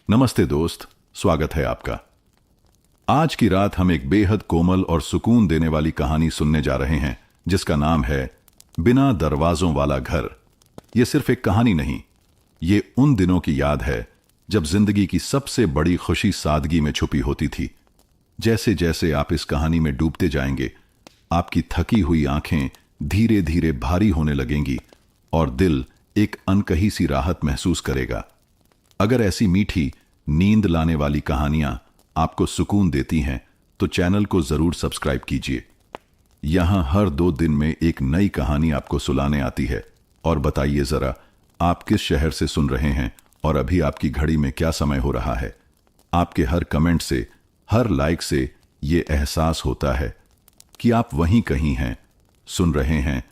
नमस्ते दोस्त, स्वागत है आपका। आज की रात हम एक बेहद कोमल और सुकून देने वाली कहानी सुनने जा रहे हैं जिसका नाम है बिना दरवाजों वाला घर। यह सिर्फ एक कहानी नहीं, ये उन दिनों की याद है जब जिंदगी की सबसे बड़ी खुशी सादगी में छुपी होती थी। जैसे जैसे आप इस कहानी में डूबते जाएंगे, आपकी थकी हुई आंखें धीरे धीरे भारी होने लगेंगी और दिल एक अनकही सी राहत महसूस करेगा। अगर ऐसी मीठी नींद लाने वाली कहानियां आपको सुकून देती हैं तो चैनल को जरूर सब्सक्राइब कीजिए। यहां हर 2 दिन में एक नई कहानी आपको सुनाने आती है। और बताइए जरा, आप किस शहर से सुन रहे हैं और अभी आपकी घड़ी में क्या समय हो रहा है। आपके हर कमेंट से, हर लाइक से ये एहसास होता है कि आप वहीं कहीं हैं, सुन रहे हैं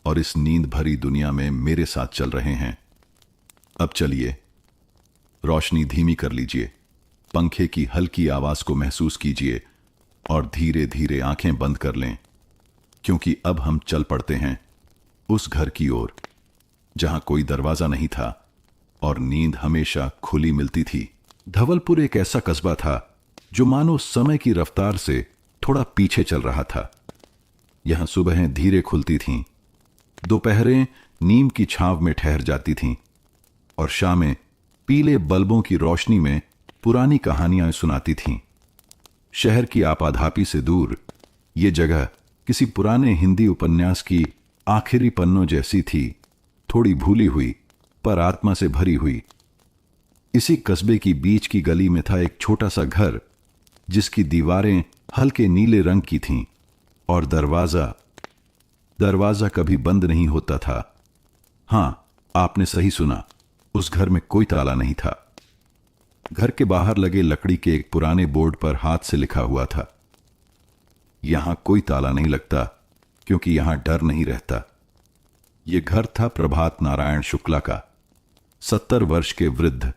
और इस नींद भरी दुनिया में मेरे साथ चल रहे हैं। अब चलिए, रोशनी धीमी कर लीजिए, पंखे की हल्की आवाज को महसूस कीजिए और धीरे धीरे आंखें बंद कर लें, क्योंकि अब हम चल पड़ते हैं उस घर की ओर जहां कोई दरवाजा नहीं था और नींद हमेशा खुली मिलती थी। धवलपुर एक ऐसा कस्बा था जो मानो समय की रफ्तार से थोड़ा पीछे चल रहा था। यहां सुबहें धीरे खुलती थीं, दोपहरें नीम की छांव में ठहर जाती थीं और शामें पीले बल्बों की रोशनी में पुरानी कहानियां सुनाती थीं। शहर की आपाधापी से दूर ये जगह किसी पुराने हिंदी उपन्यास की आखिरी पन्नों जैसी थी, थोड़ी भूली हुई पर आत्मा से भरी हुई। इसी कस्बे की बीच की गली में था एक छोटा सा घर जिसकी दीवारें हल्के नीले रंग की थीं और दरवाजा कभी बंद नहीं होता था। हां, आपने सही सुना, उस घर में कोई ताला नहीं था। घर के बाहर लगे लकड़ी के एक पुराने बोर्ड पर हाथ से लिखा हुआ था, यहां कोई ताला नहीं लगता क्योंकि यहां डर नहीं रहता। यह घर था प्रभात नारायण शुक्ला का, 70 वर्ष के वृद्ध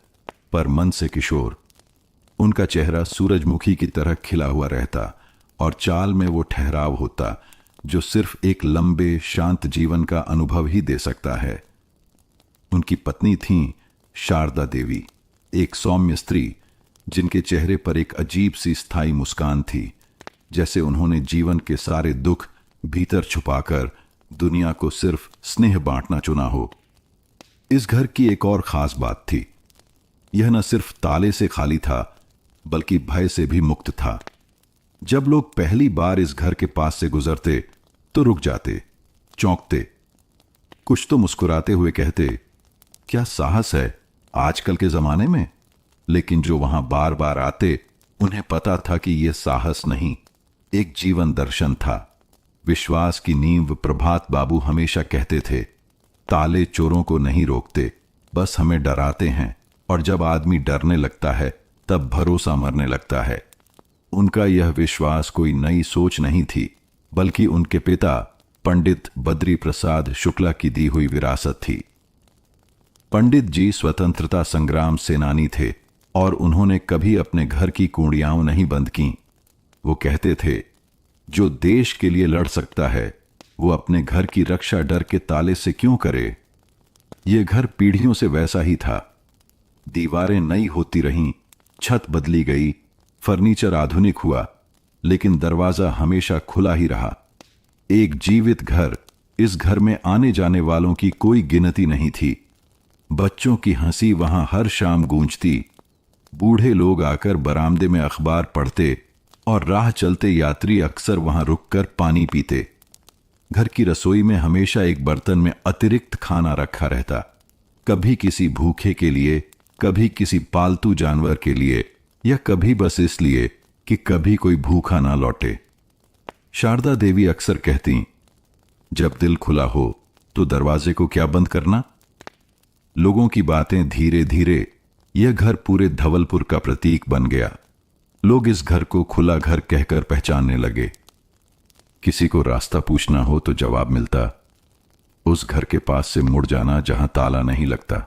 पर मन से किशोर। उनका चेहरा सूरजमुखी की तरह खिला हुआ रहता और चाल में वो ठहराव होता जो सिर्फ एक लंबे शांत जीवन का अनुभव ही दे सकता है। उनकी पत्नी थीं शारदा देवी, एक सौम्य स्त्री जिनके चेहरे पर एक अजीब सी स्थायी मुस्कान थी, जैसे उन्होंने जीवन के सारे दुख भीतर छुपाकर दुनिया को सिर्फ स्नेह बांटना चुना हो। इस घर की एक और खास बात थी, यह न सिर्फ ताले से खाली था बल्कि भय से भी मुक्त था। जब लोग पहली बार इस घर के पास से गुजरते तो रुक जाते, चौंकते, कुछ तो मुस्कुराते हुए कहते, क्या साहस है आजकल के जमाने में। लेकिन जो वहां बार बार आते उन्हें पता था कि यह साहस नहीं, एक जीवन दर्शन था, विश्वास की नींव। प्रभात बाबू हमेशा कहते थे, ताले चोरों को नहीं रोकते, बस हमें डराते हैं, और जब आदमी डरने लगता है तब भरोसा मरने लगता है। उनका यह विश्वास कोई नई सोच नहीं थी, बल्कि उनके पिता पंडित बद्री प्रसाद शुक्ला की दी हुई विरासत थी। पंडित जी स्वतंत्रता संग्राम सेनानी थे और उन्होंने कभी अपने घर की कुंडियां नहीं बंद की। वो कहते थे, जो देश के लिए लड़ सकता है वो अपने घर की रक्षा डर के ताले से क्यों करे। ये घर पीढ़ियों से वैसा ही था। दीवारें नई होती रहीं, छत बदली गई, फर्नीचर आधुनिक हुआ, लेकिन दरवाजा हमेशा खुला ही रहा। एक जीवित घर। इस घर में आने जाने वालों की कोई गिनती नहीं थी। बच्चों की हंसी वहां हर शाम गूंजती, बूढ़े लोग आकर बरामदे में अखबार पढ़ते और राह चलते यात्री अक्सर वहां रुककर पानी पीते। घर की रसोई में हमेशा एक बर्तन में अतिरिक्त खाना रखा रहता, कभी किसी भूखे के लिए, कभी किसी पालतू जानवर के लिए, या कभी बस इसलिए कि कभी कोई भूखा ना लौटे। शारदा देवी अक्सर कहती, जब दिल खुला हो तो दरवाजे को क्या बंद करना। लोगों की बातें धीरे धीरे यह घर पूरे धवलपुर का प्रतीक बन गया। लोग इस घर को खुला घर कहकर पहचानने लगे। किसी को रास्ता पूछना हो तो जवाब मिलता, उस घर के पास से मुड़ जाना जहां ताला नहीं लगता।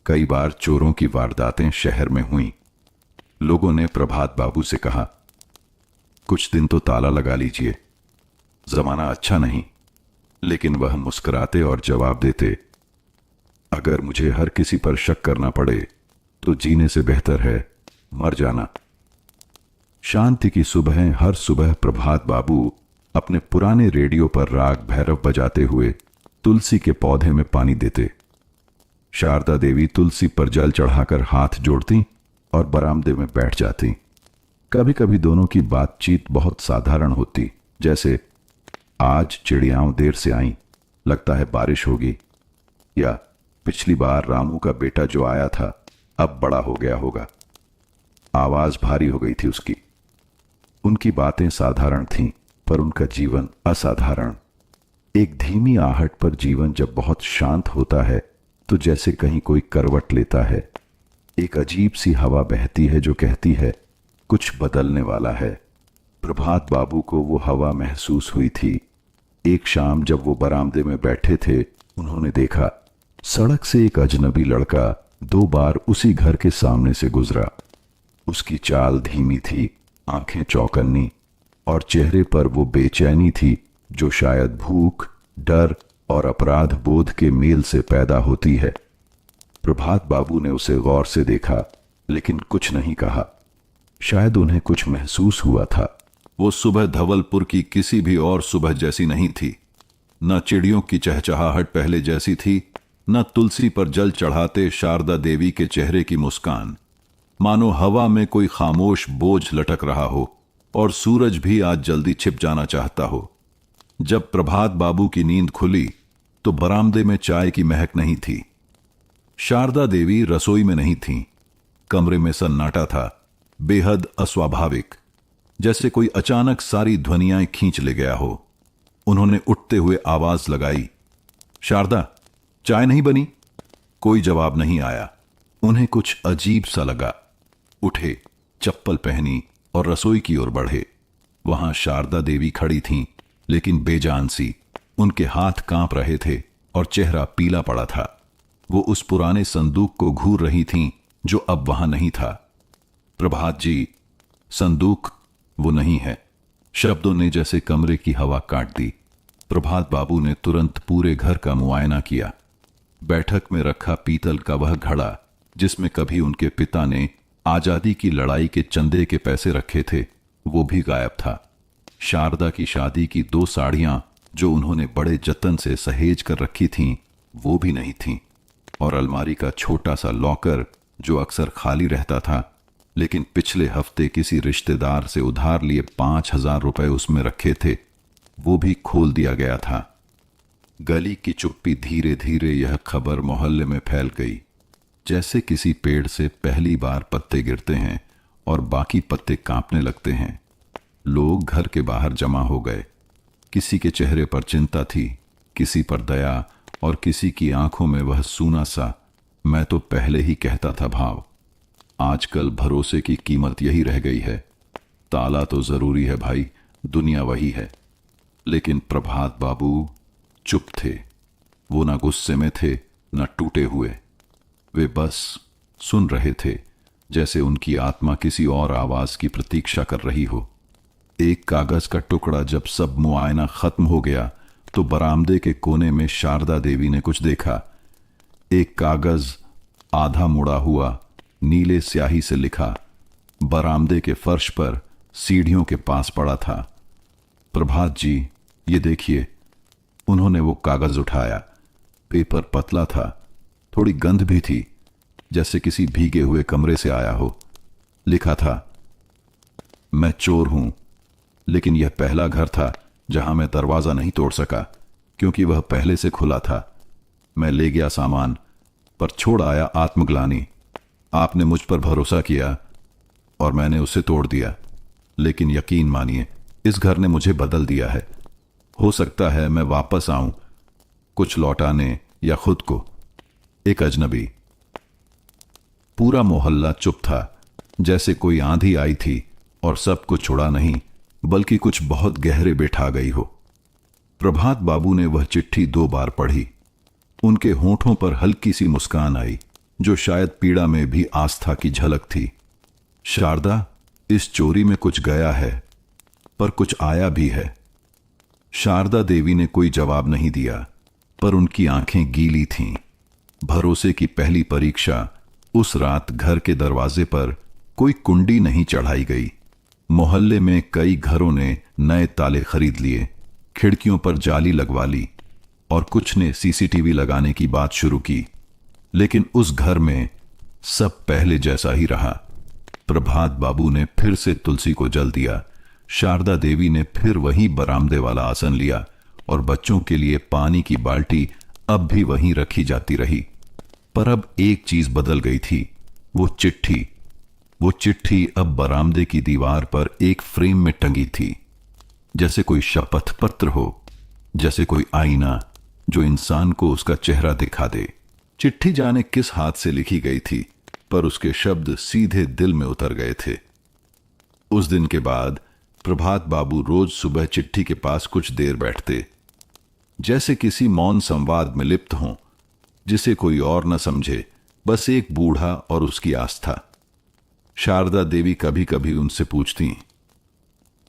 कई बार चोरों की वारदातें शहर में हुई। लोगों ने प्रभात बाबू से कहा, कुछ दिन तो ताला लगा लीजिए, जमाना अच्छा नहीं। लेकिन वह मुस्कुराते और जवाब देते, अगर मुझे हर किसी पर शक करना पड़े तो जीने से बेहतर है मर जाना। शांति की सुबह, हर सुबह प्रभात बाबू अपने पुराने रेडियो पर राग भैरव बजाते हुए तुलसी के पौधे में पानी देते। शारदा देवी तुलसी पर जल चढ़ाकर हाथ जोड़ती और बरामदे में बैठ जाती। कभी कभी दोनों की बातचीत बहुत साधारण होती, जैसे आज चिड़ियाओं देर से आईं, लगता है बारिश होगी, या पिछली बार रामू का बेटा जो आया था अब बड़ा हो गया होगा, आवाज भारी हो गई थी उसकी। उनकी बातें साधारण थीं, पर उनका जीवन असाधारण। एक धीमी आहट पर जीवन जब बहुत शांत होता है तो जैसे कहीं कोई करवट लेता है। एक अजीब सी हवा बहती है जो कहती है कुछ बदलने वाला है। प्रभात बाबू को वो हवा महसूस हुई थी। एक शाम जब वो बरामदे में बैठे थे, उन्होंने देखा सड़क से एक अजनबी लड़का 2 बार उसी घर के सामने से गुजरा। उसकी चाल धीमी थी, आंखें चौकन्नी, और चेहरे पर वो बेचैनी थी जो शायद भूख, डर और अपराध बोध के मेल से पैदा होती है। प्रभात बाबू ने उसे गौर से देखा, लेकिन कुछ नहीं कहा। शायद उन्हें कुछ महसूस हुआ था। वो सुबह धवलपुर की किसी भी और सुबह जैसी नहीं थी। न चिड़ियों की चहचहाहट पहले जैसी थी, न तुलसी पर जल चढ़ाते शारदा देवी के चेहरे की मुस्कान। मानो हवा में कोई खामोश बोझ लटक रहा हो और सूरज भी आज जल्दी छिप जाना चाहता हो। जब प्रभात बाबू की नींद खुली तो बरामदे में चाय की महक नहीं थी। शारदा देवी रसोई में नहीं थीं। कमरे में सन्नाटा था, बेहद अस्वाभाविक, जैसे कोई अचानक सारी ध्वनियां खींच ले गया हो। उन्होंने उठते हुए आवाज लगाई, शारदा, चाय नहीं बनी? कोई जवाब नहीं आया। उन्हें कुछ अजीब सा लगा। उठे, चप्पल पहनी और रसोई की ओर बढ़े। वहां शारदा देवी खड़ी थीं, लेकिन बेजान सी। उनके हाथ कांप रहे थे और चेहरा पीला पड़ा था। वो उस पुराने संदूक को घूर रही थीं जो अब वहां नहीं था। प्रभात जी, संदूक वो नहीं है। शब्दों ने जैसे कमरे की हवा काट दी। प्रभात बाबू ने तुरंत पूरे घर का मुआयना किया। बैठक में रखा पीतल का वह घड़ा जिसमें कभी उनके पिता ने आजादी की लड़ाई के चंदे के पैसे रखे थे, वो भी गायब था। शारदा की शादी की 2 साड़ियां जो उन्होंने बड़े जतन से सहेज कर रखी थीं, वो भी नहीं थीं। और अलमारी का छोटा सा लॉकर जो अक्सर खाली रहता था, लेकिन पिछले हफ्ते किसी रिश्तेदार से उधार लिए 5,000 रुपए उसमें रखे थे, वो भी खोल दिया गया था। गली की चुप्पी धीरे धीरे यह खबर मोहल्ले में फैल गई। जैसे किसी पेड़ से पहली बार पत्ते गिरते हैं और बाकी पत्ते कांपने लगते हैं। लोग घर के बाहर जमा हो गए। किसी के चेहरे पर चिंता थी, किसी पर दया, और किसी की आंखों में वह सूना सा मैं तो पहले ही कहता था भाव। आजकल भरोसे की कीमत यही रह गई है। ताला तो जरूरी है भाई, दुनिया वही है। लेकिन प्रभात बाबू चुप थे। वो ना गुस्से में थे, ना टूटे हुए। वे बस सुन रहे थे, जैसे उनकी आत्मा किसी और आवाज की प्रतीक्षा कर रही हो। एक कागज का टुकड़ा जब सब मुआयना खत्म हो गया तो बरामदे के कोने में शारदा देवी ने कुछ देखा। एक कागज आधा मुड़ा हुआ, नीले स्याही से लिखा, बरामदे के फर्श पर सीढ़ियों के पास पड़ा था। प्रभात जी, ये देखिए। उन्होंने वो कागज उठाया। पेपर पतला था, थोड़ी गंध भी थी, जैसे किसी भीगे हुए कमरे से आया हो। लिखा था, मैं चोर हूं, लेकिन यह पहला घर था जहां मैं दरवाजा नहीं तोड़ सका, क्योंकि वह पहले से खुला था। मैं ले गया सामान, पर छोड़ आया आत्मग्लानि। आपने मुझ पर भरोसा किया और मैंने उसे तोड़ दिया। लेकिन यकीन मानिए, इस घर ने मुझे बदल दिया है। हो सकता है मैं वापस आऊं, कुछ लौटाने या खुद को। एक अजनबी। पूरा मोहल्ला चुप था, जैसे कोई आंधी आई थी और सब कुछ उड़ा नहीं, बल्कि कुछ बहुत गहरे बैठा गई हो। प्रभात बाबू ने वह चिट्ठी 2 बार पढ़ी। उनके होंठों पर हल्की सी मुस्कान आई, जो शायद पीड़ा में भी आस्था की झलक थी। शारदा, इस चोरी में कुछ गया है, पर कुछ आया भी है। शारदा देवी ने कोई जवाब नहीं दिया, पर उनकी आंखें गीली थीं। भरोसे की पहली परीक्षा उस रात घर के दरवाजे पर कोई कुंडी नहीं चढ़ाई गई। मोहल्ले में कई घरों ने नए ताले खरीद लिए, खिड़कियों पर जाली लगवा ली और कुछ ने सीसीटीवी लगाने की बात शुरू की। लेकिन उस घर में सब पहले जैसा ही रहा। प्रभात बाबू ने फिर से तुलसी को जल दिया, शारदा देवी ने फिर वही बरामदे वाला आसन लिया और बच्चों के लिए पानी की बाल्टी अब भी वहीं रखी जाती रही। पर अब एक चीज बदल गई थी, वो चिट्ठी। वो चिट्ठी अब बरामदे की दीवार पर एक फ्रेम में टंगी थी, जैसे कोई शपथ पत्र हो, जैसे कोई आईना जो इंसान को उसका चेहरा दिखा दे। चिट्ठी जाने किस हाथ से लिखी गई थी, पर उसके शब्द सीधे दिल में उतर गए थे। उस दिन के बाद प्रभात बाबू रोज सुबह चिट्ठी के पास कुछ देर बैठते, जैसे किसी मौन संवाद में लिप्त हों, जिसे कोई और न समझे, बस एक बूढ़ा और उसकी आस्था। शारदा देवी कभी कभी उनसे पूछती,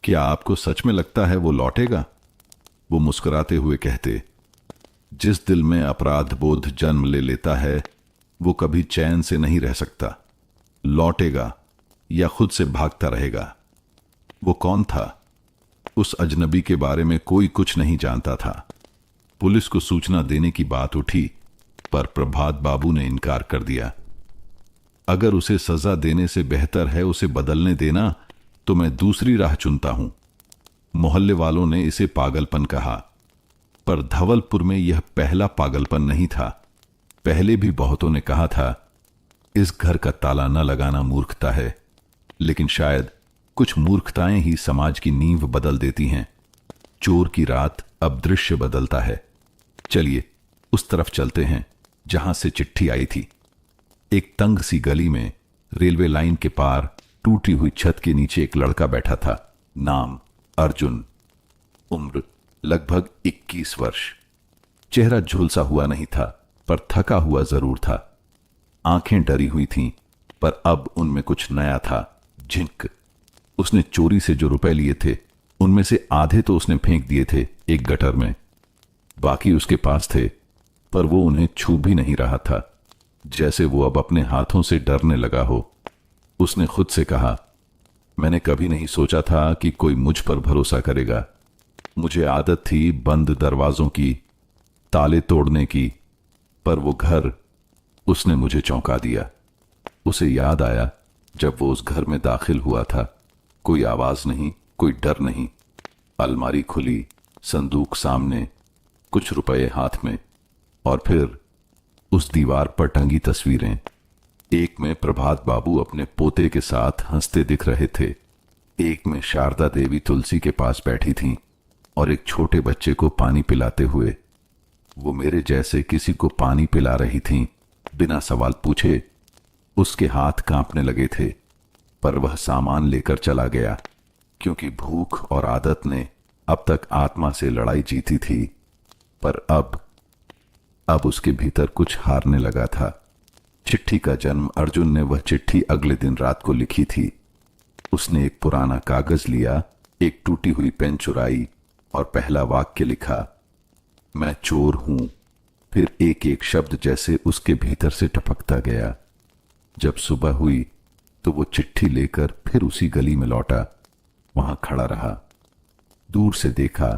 क्या आपको सच में लगता है वो लौटेगा? वो मुस्कुराते हुए कहते, जिस दिल में अपराध बोध जन्म ले लेता है वो कभी चैन से नहीं रह सकता। लौटेगा या खुद से भागता रहेगा। वो कौन था? उस अजनबी के बारे में कोई कुछ नहीं जानता था। पुलिस को सूचना देने की बात उठी, पर प्रभात बाबू ने इनकार कर दिया। अगर उसे सजा देने से बेहतर है उसे बदलने देना, तो मैं दूसरी राह चुनता हूं। मोहल्ले वालों ने इसे पागलपन कहा, पर धवलपुर में यह पहला पागलपन नहीं था। पहले भी बहुतों ने कहा था, इस घर का ताला न लगाना मूर्खता है, लेकिन शायद कुछ मूर्खताएं ही समाज की नींव बदल देती हैं। चोर की रात अब दृश्य बदलता है। चलिए उस तरफ चलते हैं जहां से चिट्ठी आई थी। एक तंग सी गली में रेलवे लाइन के पार टूटी हुई छत के नीचे एक लड़का बैठा था। नाम अर्जुन, उम्र लगभग 21 वर्ष। चेहरा झुलसा हुआ नहीं था, पर थका हुआ जरूर था। आंखें डरी हुई थीं, पर अब उनमें कुछ नया था, झिंक। उसने चोरी से जो रुपए लिए थे उनमें से आधे तो उसने फेंक दिए थे एक गटर में, बाकी उसके पास थे, पर वो उन्हें छू भी नहीं रहा था, जैसे वो अब अपने हाथों से डरने लगा हो। उसने खुद से कहा, मैंने कभी नहीं सोचा था कि कोई मुझ पर भरोसा करेगा। मुझे आदत थी बंद दरवाजों की, ताले तोड़ने की, पर वो घर, उसने मुझे चौंका दिया। उसे याद आया जब वो उस घर में दाखिल हुआ था। कोई आवाज नहीं, कोई डर नहीं। अलमारी खुली, संदूक सामने, कुछ रुपए हाथ में, और फिर उस दीवार पर टंगी तस्वीरें। एक में प्रभात बाबू अपने पोते के साथ हंसते दिख रहे थे, एक में शारदा देवी तुलसी के पास बैठी थीं और एक छोटे बच्चे को पानी पिलाते हुए। वो मेरे जैसे किसी को पानी पिला रही थीं, बिना सवाल पूछे। उसके हाथ कांपने लगे थे, पर वह सामान लेकर चला गया, क्योंकि भूख और आदत ने अब तक आत्मा से लड़ाई जीती थी। पर अब उसके भीतर कुछ हारने लगा था। चिट्ठी का जन्म अर्जुन ने वह चिट्ठी अगले दिन रात को लिखी थी। उसने एक पुराना कागज लिया, एक टूटी हुई पेन चुराई और पहला वाक्य लिखा, मैं चोर हूं। फिर एक एक शब्द जैसे उसके भीतर से टपकता गया। जब सुबह हुई तो वो चिट्ठी लेकर फिर उसी गली में लौटा। वहां खड़ा रहा। दूर से देखा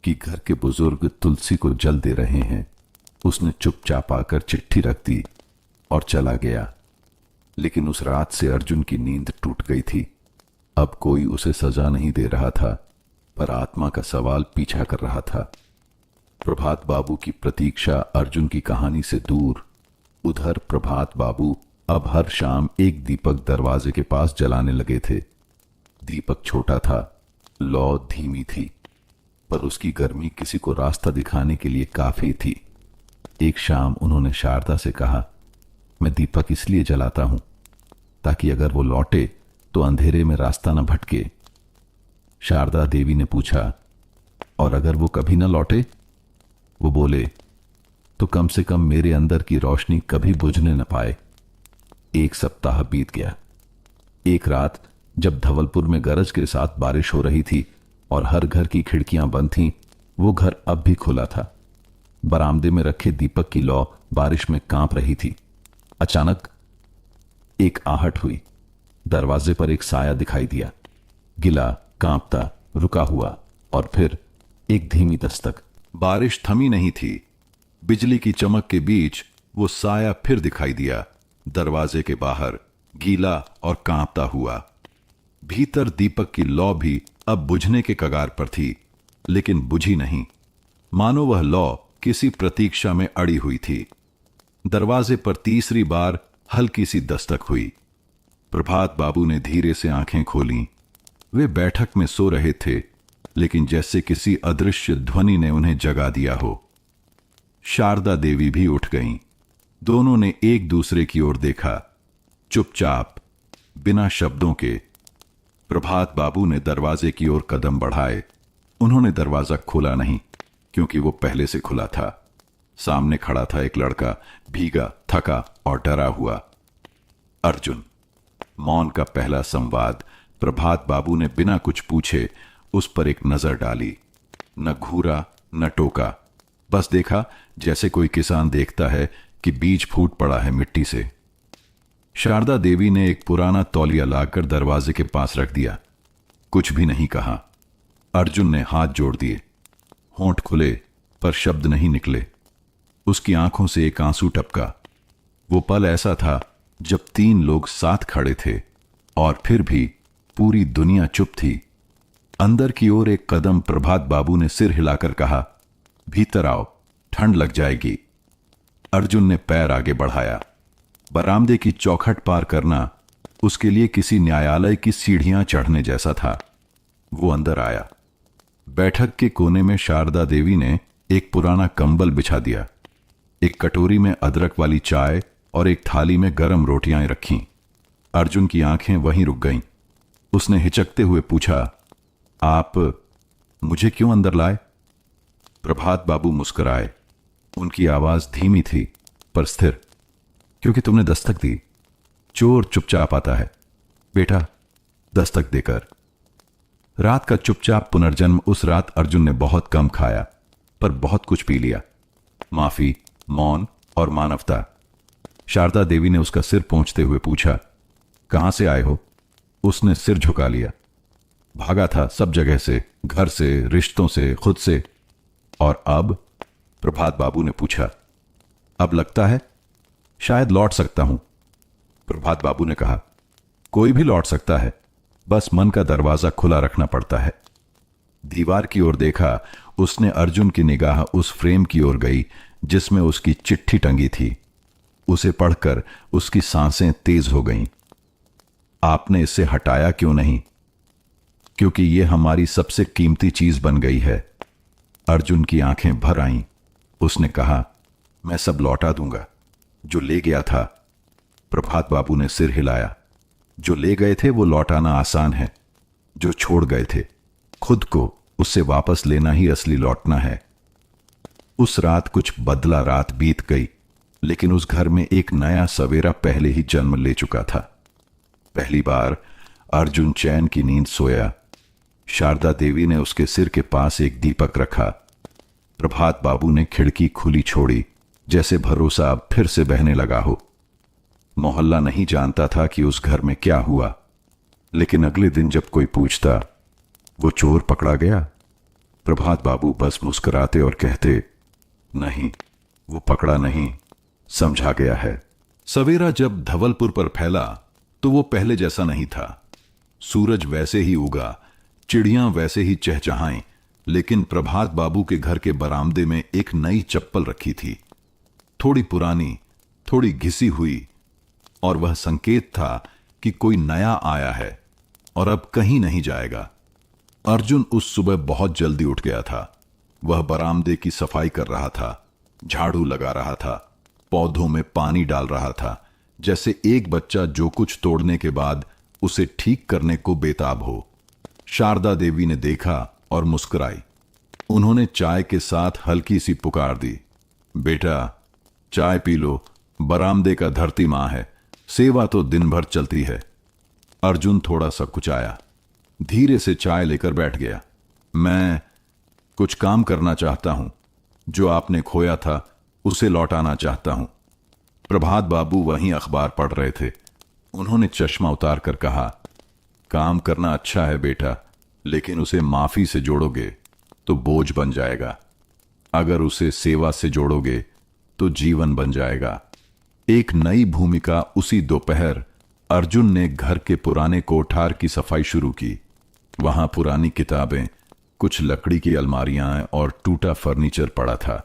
कि घर के बुजुर्ग तुलसी को जल दे रहे हैं। उसने चुपचाप आकर चिट्ठी रख दी और चला गया। लेकिन उस रात से अर्जुन की नींद टूट गई थी। अब कोई उसे सजा नहीं दे रहा था, पर आत्मा का सवाल पीछा कर रहा था। प्रभात बाबू की प्रतीक्षा अर्जुन की कहानी से दूर। उधर प्रभात बाबू अब हर शाम एक दीपक दरवाजे के पास जलाने लगे थे। दीपक छोटा था, लौ धीमी थी, पर उसकी गर्मी किसी को रास्ता दिखाने के लिए काफी थी। एक शाम उन्होंने शारदा से कहा, मैं दीपक इसलिए जलाता हूं ताकि अगर वो लौटे तो अंधेरे में रास्ता न भटके। शारदा देवी ने पूछा, और अगर वो कभी न लौटे? वो बोले, तो कम से कम मेरे अंदर की रोशनी कभी बुझने न पाए। एक सप्ताह बीत गया। एक रात जब धवलपुर में गरज के साथ बारिश हो रही थी और हर घर की खिड़कियां बंद थीं, वो घर अब भी खुला था। बरामदे में रखे दीपक की लौ बारिश में कांप रही थी। अचानक एक आहट हुई। दरवाजे पर एक साया दिखाई दिया, गिला, कांपता, रुका हुआ, और फिर एक धीमी दस्तक। बारिश थमी नहीं थी। बिजली की चमक के बीच वो साया फिर दिखाई दिया, दरवाजे के बाहर, गीला और कांपता हुआ। भीतर दीपक की लौ भी अब बुझने के कगार पर थी, लेकिन बुझी नहीं, मानो वह लौ किसी प्रतीक्षा में अड़ी हुई थी। दरवाजे पर तीसरी बार हल्की सी दस्तक हुई। प्रभात बाबू ने धीरे से आंखें खोलीं। वे बैठक में सो रहे थे, लेकिन जैसे किसी अदृश्य ध्वनि ने उन्हें जगा दिया हो। शारदा देवी भी उठ गईं। दोनों ने एक दूसरे की ओर देखा, चुपचाप, बिना शब्दों के। प्रभात बाबू ने दरवाजे की ओर कदम बढ़ाए। उन्होंने दरवाजा खोला नहीं, क्योंकि वो पहले से खुला था। सामने खड़ा था एक लड़का, भीगा, थका और डरा हुआ। अर्जुन। मौन का पहला संवाद। प्रभात बाबू ने बिना कुछ पूछे उस पर एक नजर डाली। न घूरा, न टोका, बस देखा जैसे कोई किसान देखता है कि बीज फूट पड़ा है मिट्टी से। शारदा देवी ने एक पुराना तौलिया लाकर दरवाजे के पास रख दिया। कुछ भी नहीं कहा। अर्जुन ने हाथ जोड़ दिए। होंठ खुले, पर शब्द नहीं निकले। उसकी आंखों से एक आंसू टपका। वो पल ऐसा था जब तीन लोग साथ खड़े थे, और फिर भी पूरी दुनिया चुप थी। अंदर की ओर एक कदम प्रभात बाबू ने सिर हिलाकर कहा, भीतर आओ, ठंड लग जाएगी। अर्जुन ने पैर आगे बढ़ाया। बरामदे की चौखट पार करना उसके लिए किसी न्यायालय की सीढ़ियां चढ़ने जैसा था। वो अंदर आया। बैठक के कोने में शारदा देवी ने एक पुराना कंबल बिछा दिया। एक कटोरी में अदरक वाली चाय और एक थाली में गरम रोटियां रखीं। अर्जुन की आंखें वहीं रुक गईं। उसने हिचकते हुए पूछा, आप मुझे क्यों अंदर लाए? प्रभात बाबू मुस्कुराए। उनकी आवाज धीमी थी, पर स्थिर। क्योंकि तुमने दस्तक दी। चोर चुपचाप आता है बेटा, दस्तक देकर। रात का चुपचाप पुनर्जन्म। उस रात अर्जुन ने बहुत कम खाया, पर बहुत कुछ पी लिया। माफी, मौन और मानवता। शारदा देवी ने उसका सिर पोंछते हुए पूछा, कहां से आए हो? उसने सिर झुका लिया। भागा था सब जगह से, घर से, रिश्तों से, खुद से। और अब? प्रभात बाबू ने पूछा। अब लगता है शायद लौट सकता हूं। प्रभात बाबू ने कहा, कोई भी लौट सकता है, बस मन का दरवाजा खुला रखना पड़ता है। दीवार की ओर देखा। उसने अर्जुन की निगाह उस फ्रेम की ओर गई जिसमें उसकी चिट्ठी टंगी थी। उसे पढ़कर उसकी सांसें तेज हो गईं। आपने इसे हटाया क्यों नहीं? क्योंकि यह हमारी सबसे कीमती चीज बन गई है। अर्जुन की आंखें भर आईं। उसने कहा, मैं सब लौटा दूंगा जो ले गया था। प्रभात बाबू ने सिर हिलाया। जो ले गए थे वो लौटाना आसान है, जो छोड़ गए थे खुद को, उससे वापस लेना ही असली लौटना है। उस रात कुछ बदला रात बीत गई, लेकिन उस घर में एक नया सवेरा पहले ही जन्म ले चुका था। पहली बार अर्जुन चैन की नींद सोया। शारदा देवी ने उसके सिर के पास एक दीपक रखा। प्रभात बाबू ने खिड़की खुली छोड़ी, जैसे भरोसा अब फिर से बहने लगा हो। मोहल्ला नहीं जानता था कि उस घर में क्या हुआ, लेकिन अगले दिन जब कोई पूछता, वो चोर पकड़ा गया, प्रभात बाबू बस मुस्कुराते और कहते, नहीं, वो पकड़ा नहीं, समझा गया है। सवेरा जब धवलपुर पर फैला तो वो पहले जैसा नहीं था। सूरज वैसे ही उगा, चिड़ियां वैसे ही चहचहाएं, लेकिन प्रभात बाबू के घर के बरामदे में एक नई चप्पल रखी थी, थोड़ी पुरानी, थोड़ी घिसी हुई, और वह संकेत था कि कोई नया आया है और अब कहीं नहीं जाएगा। अर्जुन उस सुबह बहुत जल्दी उठ गया था। वह बरामदे की सफाई कर रहा था, झाड़ू लगा रहा था, पौधों में पानी डाल रहा था, जैसे एक बच्चा जो कुछ तोड़ने के बाद उसे ठीक करने को बेताब हो। शारदा देवी ने देखा और मुस्कुराई। उन्होंने चाय के साथ हल्की सी पुकार दी, बेटा चाय पी लो, बरामदे का धरती मां है, सेवा तो दिन भर चलती है। अर्जुन थोड़ा सा कुचाया, धीरे से चाय लेकर बैठ गया। मैं कुछ काम करना चाहता हूं, जो आपने खोया था उसे लौटाना चाहता हूं। प्रभात बाबू वहीं अखबार पढ़ रहे थे। उन्होंने चश्मा उतार कर कहा, काम करना अच्छा है बेटा, लेकिन उसे माफी से जोड़ोगे तो बोझ बन जाएगा। अगर उसे सेवा से जोड़ोगे तो जीवन बन जाएगा। एक नई भूमिका। उसी दोपहर अर्जुन ने घर के पुराने कोठार की सफाई शुरू की। वहां पुरानी किताबें, कुछ लकड़ी की अलमारियां और टूटा फर्नीचर पड़ा था।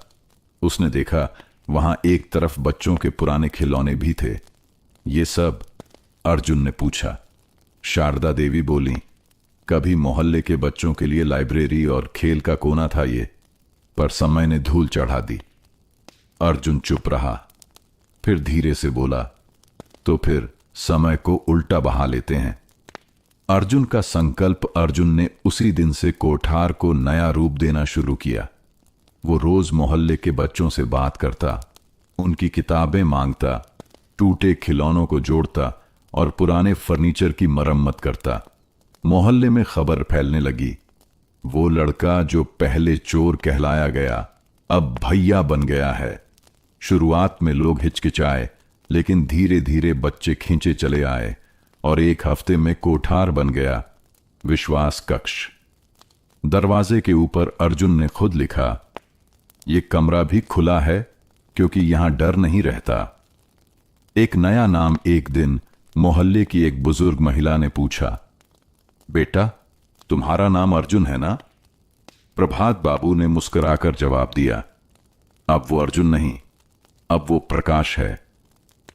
उसने देखा वहां एक तरफ बच्चों के पुराने खिलौने भी थे। ये सब? अर्जुन ने पूछा। शारदा देवी बोली, कभी मोहल्ले के बच्चों के लिए लाइब्रेरी और खेल का कोना था ये, पर समय ने धूल चढ़ा दी। अर्जुन चुप रहा, फिर धीरे से बोला, तो फिर समय को उल्टा बहा लेते हैं। अर्जुन का संकल्प। अर्जुन ने उसी दिन से कोठार को नया रूप देना शुरू किया। वो रोज मोहल्ले के बच्चों से बात करता, उनकी किताबें मांगता, टूटे खिलौनों को जोड़ता और पुराने फर्नीचर की मरम्मत करता। मोहल्ले में खबर फैलने लगी, वो लड़का जो पहले चोर कहलाया गया अब भैया बन गया है। शुरुआत में लोग हिचकिचाए, लेकिन धीरे धीरे बच्चे खींचे चले आए और एक हफ्ते में कोठार बन गया, विश्वास कक्ष। दरवाजे के ऊपर अर्जुन ने खुद लिखा, ये कमरा भी खुला है क्योंकि यहां डर नहीं रहता। एक नया नाम। एक दिन मोहल्ले की एक बुजुर्ग महिला ने पूछा, बेटा तुम्हारा नाम अर्जुन है ना? प्रभात बाबू ने मुस्कुराकर जवाब दिया, अब वो अर्जुन नहीं, अब वो प्रकाश है,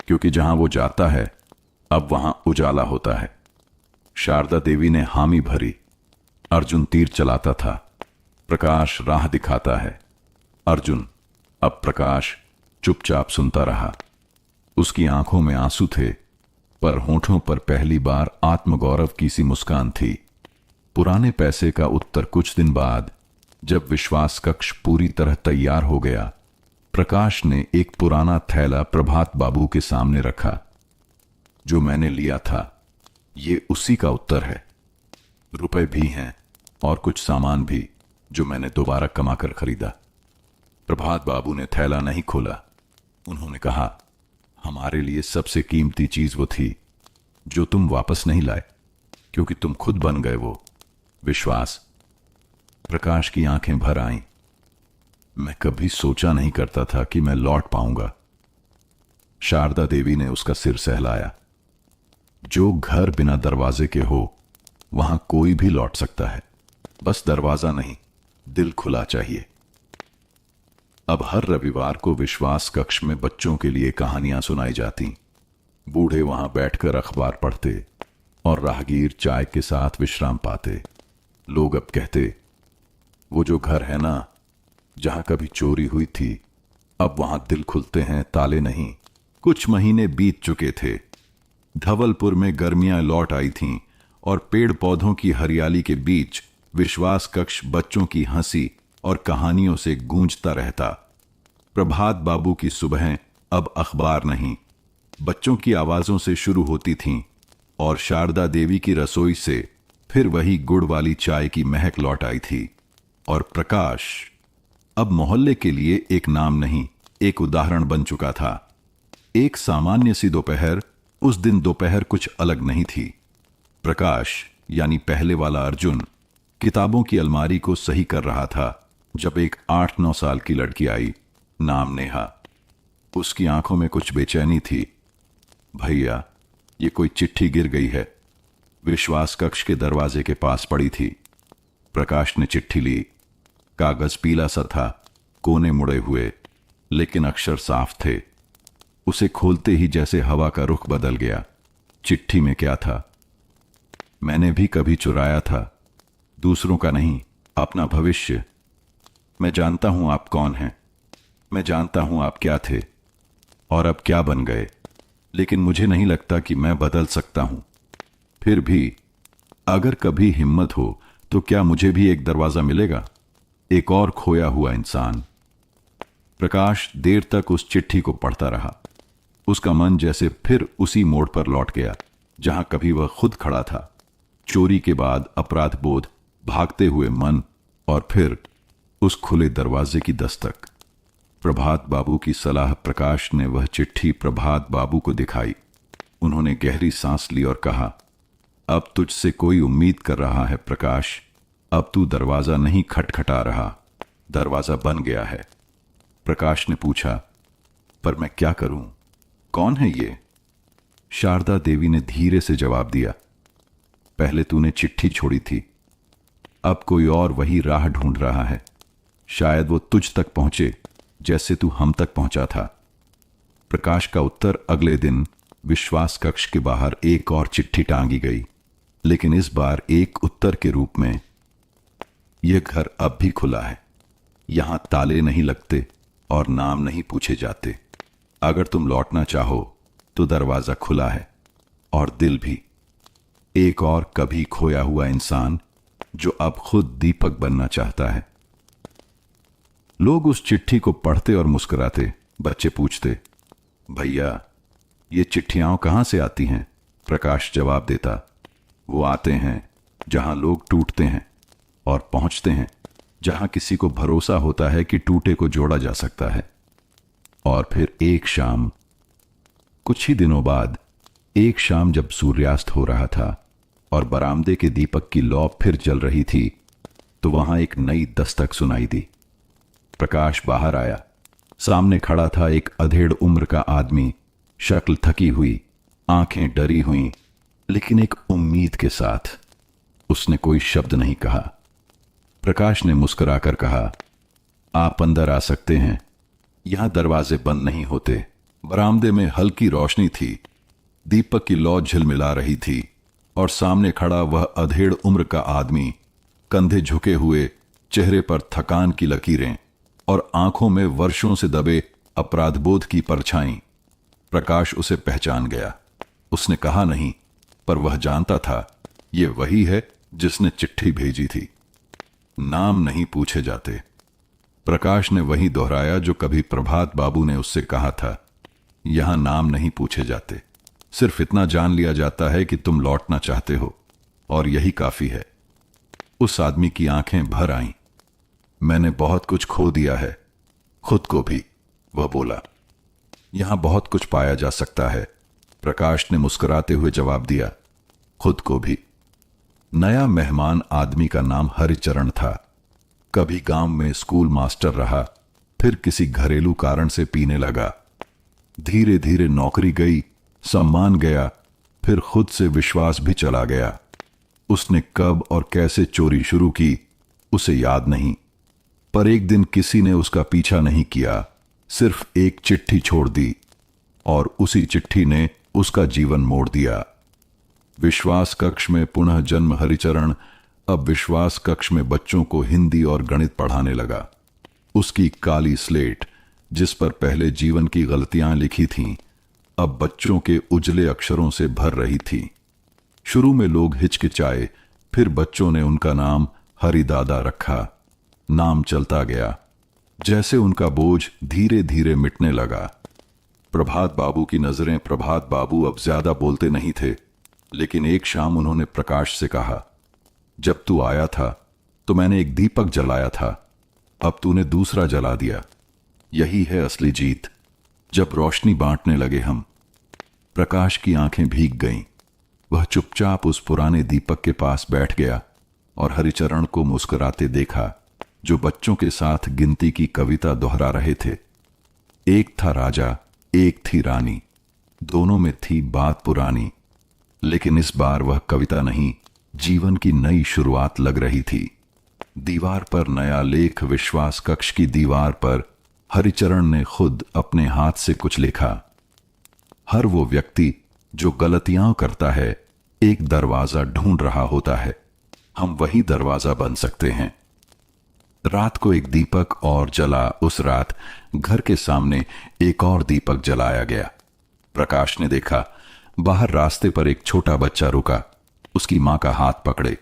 क्योंकि जहां वो जाता है अब वहां उजाला होता है। शारदा देवी ने हामी भरी। अर्जुन तीर चलाता था, प्रकाश राह दिखाता है। अर्जुन, अब प्रकाश चुपचाप सुनता रहा। उसकी आंखों में आंसू थे, पर होठों पर पहली बार आत्मगौरव की सी मुस्कान थी। पुराने पैसे का उत्तर। कुछ दिन बाद जब विश्वास कक्ष पूरी तरह तैयार हो गया, प्रकाश ने एक पुराना थैला प्रभात बाबू के सामने रखा। जो मैंने लिया था, ये उसी का उत्तर है। रुपए भी हैं और कुछ सामान भी जो मैंने दोबारा कमाकर खरीदा। प्रभात बाबू ने थैला नहीं खोला। उन्होंने कहा, हमारे लिए सबसे कीमती चीज वो थी जो तुम वापस नहीं लाए, क्योंकि तुम खुद बन गए वो विश्वास। प्रकाश की आंखें भर आईं। मैं कभी सोचा नहीं करता था कि मैं लौट पाऊंगा। शारदा देवी ने उसका सिर सहलाया। जो घर बिना दरवाजे के हो, वहां कोई भी लौट सकता है, बस दरवाजा नहीं, दिल खुला चाहिए। अब हर रविवार को विश्वास कक्ष में बच्चों के लिए कहानियां सुनाई जाती। बूढ़े वहां बैठकर अखबार पढ़ते और राहगीर चाय के साथ विश्राम पाते। लोग अब कहते, वो जो घर है ना, जहां कभी चोरी हुई थी, अब वहां दिल खुलते हैं, ताले नहीं। कुछ महीने बीत चुके थे। धवलपुर में गर्मियां लौट आई थीं और पेड़ पौधों की हरियाली के बीच विश्वास कक्ष बच्चों की हंसी और कहानियों से गूंजता रहता। प्रभात बाबू की सुबहें अब अखबार नहीं, बच्चों की आवाजों से शुरू होती थीं और शारदा देवी की रसोई से फिर वही गुड़ वाली चाय की महक लौट आई थी। और प्रकाश अब मोहल्ले के लिए एक नाम नहीं, एक उदाहरण बन चुका था। एक सामान्य सी दोपहर। उस दिन दोपहर कुछ अलग नहीं थी। प्रकाश यानी पहले वाला अर्जुन किताबों की अलमारी को सही कर रहा था जब एक 8-9 साल की लड़की आई, नाम नेहा। उसकी आंखों में कुछ बेचैनी थी। भैया, ये कोई चिट्ठी गिर गई है। विश्वास कक्ष के दरवाजे के पास पड़ी थी। प्रकाश ने चिट्ठी ली। कागज पीला सा था, कोने मुड़े हुए, लेकिन अक्षर साफ थे। उसे खोलते ही जैसे हवा का रुख बदल गया। चिट्ठी में क्या था? मैंने भी कभी चुराया था, दूसरों का नहीं, अपना भविष्य। मैं जानता हूं आप कौन हैं, मैं जानता हूं आप क्या थे और अब क्या बन गए, लेकिन मुझे नहीं लगता कि मैं बदल सकता हूं। फिर भी अगर कभी हिम्मत हो तो क्या मुझे भी एक दरवाजा मिलेगा, एक और खोया हुआ इंसान। प्रकाश देर तक उस चिट्ठी को पढ़ता रहा। उसका मन जैसे फिर उसी मोड़ पर लौट गया जहां कभी वह खुद खड़ा था। चोरी के बाद अपराध बोध, भागते हुए मन और फिर उस खुले दरवाजे की दस्तक। प्रभात बाबू की सलाह। प्रकाश ने वह चिट्ठी प्रभात बाबू को दिखाई। उन्होंने गहरी सांस ली और कहा, अब तुझसे कोई उम्मीद कर रहा है प्रकाश। अब तू दरवाजा नहीं खटखटा रहा, दरवाजा बन गया है। प्रकाश ने पूछा, पर मैं क्या करूं? कौन है ये? शारदा देवी ने धीरे से जवाब दिया, पहले तूने चिट्ठी छोड़ी थी, अब कोई और वही राह ढूंढ रहा है। शायद वो तुझ तक पहुंचे जैसे तू हम तक पहुंचा था। प्रकाश का उत्तर अगले दिन विश्वास कक्ष के बाहर एक और चिट्ठी टांगी गई, लेकिन इस बार एक उत्तर के रूप में, यह घर अब भी खुला है, यहां ताले नहीं लगते और नाम नहीं पूछे जाते। अगर तुम लौटना चाहो तो दरवाजा खुला है, और दिल भी। एक और कभी खोया हुआ इंसान जो अब खुद दीपक बनना चाहता है। लोग उस चिट्ठी को पढ़ते और मुस्कुराते। बच्चे पूछते, भैया ये चिट्ठियां कहां से आती हैं? प्रकाश जवाब देता, वो आते हैं जहां लोग टूटते हैं और पहुंचते हैं जहां किसी को भरोसा होता है कि टूटे को जोड़ा जा सकता है। और फिर एक शाम, कुछ ही दिनों बाद, एक शाम जब सूर्यास्त हो रहा था और बरामदे के दीपक की लौ फिर जल रही थी, तो वहां एक नई दस्तक सुनाई दी। प्रकाश बाहर आया। सामने खड़ा था एक अधेड़ उम्र का आदमी, शक्ल थकी हुई, आंखें डरी हुई, लेकिन एक उम्मीद के साथ। उसने कोई शब्द नहीं कहा। प्रकाश ने मुस्कुराकर कहा, आप अंदर आ सकते हैं, यहां दरवाजे बंद नहीं होते। बरामदे में हल्की रोशनी थी, दीपक की लौ झिलमिला रही थी, और सामने खड़ा वह अधेड़ उम्र का आदमी, कंधे झुके हुए, चेहरे पर थकान की लकीरें और आंखों में वर्षों से दबे अपराधबोध की परछाई। प्रकाश उसे पहचान गया। उसने कहा नहीं, पर वह जानता था ये वही है जिसने चिट्ठी भेजी थी। नाम नहीं पूछे जाते। प्रकाश ने वही दोहराया जो कभी प्रभात बाबू ने उससे कहा था, यहां नाम नहीं पूछे जाते, सिर्फ इतना जान लिया जाता है कि तुम लौटना चाहते हो, और यही काफी है। उस आदमी की आंखें भर आईं। मैंने बहुत कुछ खो दिया है, खुद को भी, वह बोला। यहां बहुत कुछ पाया जा सकता है, प्रकाश ने मुस्कुराते हुए जवाब दिया, खुद को भी। नया मेहमान आदमी का नाम हरिचरण था। कभी गांव में स्कूल मास्टर रहा, फिर किसी घरेलू कारण से पीने लगा। धीरे धीरे नौकरी गई, सम्मान गया, फिर खुद से विश्वास भी चला गया। उसने कब और कैसे चोरी शुरू की उसे याद नहीं, पर एक दिन किसी ने उसका पीछा नहीं किया, सिर्फ एक चिट्ठी छोड़ दी, और उसी चिट्ठी ने उसका जीवन मोड़ दिया। विश्वास कक्ष में पुनः जन्म हरिचरण अब विश्वास कक्ष में बच्चों को हिंदी और गणित पढ़ाने लगा। उसकी काली स्लेट, जिस पर पहले जीवन की गलतियां लिखी थीं, अब बच्चों के उजले अक्षरों से भर रही थी। शुरू में लोग हिचकिचाए, फिर बच्चों ने उनका नाम हरिदादा रखा। नाम चलता गया, जैसे उनका बोझ धीरे धीरे मिटने लगा। प्रभात बाबू की नजरें, प्रभात बाबू अब ज्यादा बोलते नहीं थे, लेकिन एक शाम उन्होंने प्रकाश से कहा, जब तू आया था तो मैंने एक दीपक जलाया था, अब तूने दूसरा जला दिया। यही है असली जीत, जब रोशनी बांटने लगे हम। प्रकाश की आंखें भीग गईं। वह चुपचाप उस पुराने दीपक के पास बैठ गया और हरिचरण को मुस्कुराते देखा, जो बच्चों के साथ गिनती की कविता दोहरा रहे थे। एक था राजा, एक थी रानी, दोनों में थी बात पुरानी, लेकिन इस बार वह कविता नहीं, जीवन की नई शुरुआत लग रही थी। दीवार पर नया लेख। विश्वास कक्ष की दीवार पर हरिचरण ने खुद अपने हाथ से कुछ लिखा। हर वो व्यक्ति जो गलतियां करता है, एक दरवाजा ढूंढ रहा होता है, हम वही दरवाजा बन सकते हैं। रात को एक दीपक और जला। उस रात घर के सामने एक और दीपक जलाया गया। प्रकाश ने देखा, बाहर रास्ते पर एक छोटा बच्चा रुका, उसकी मां का हाथ पकड़े।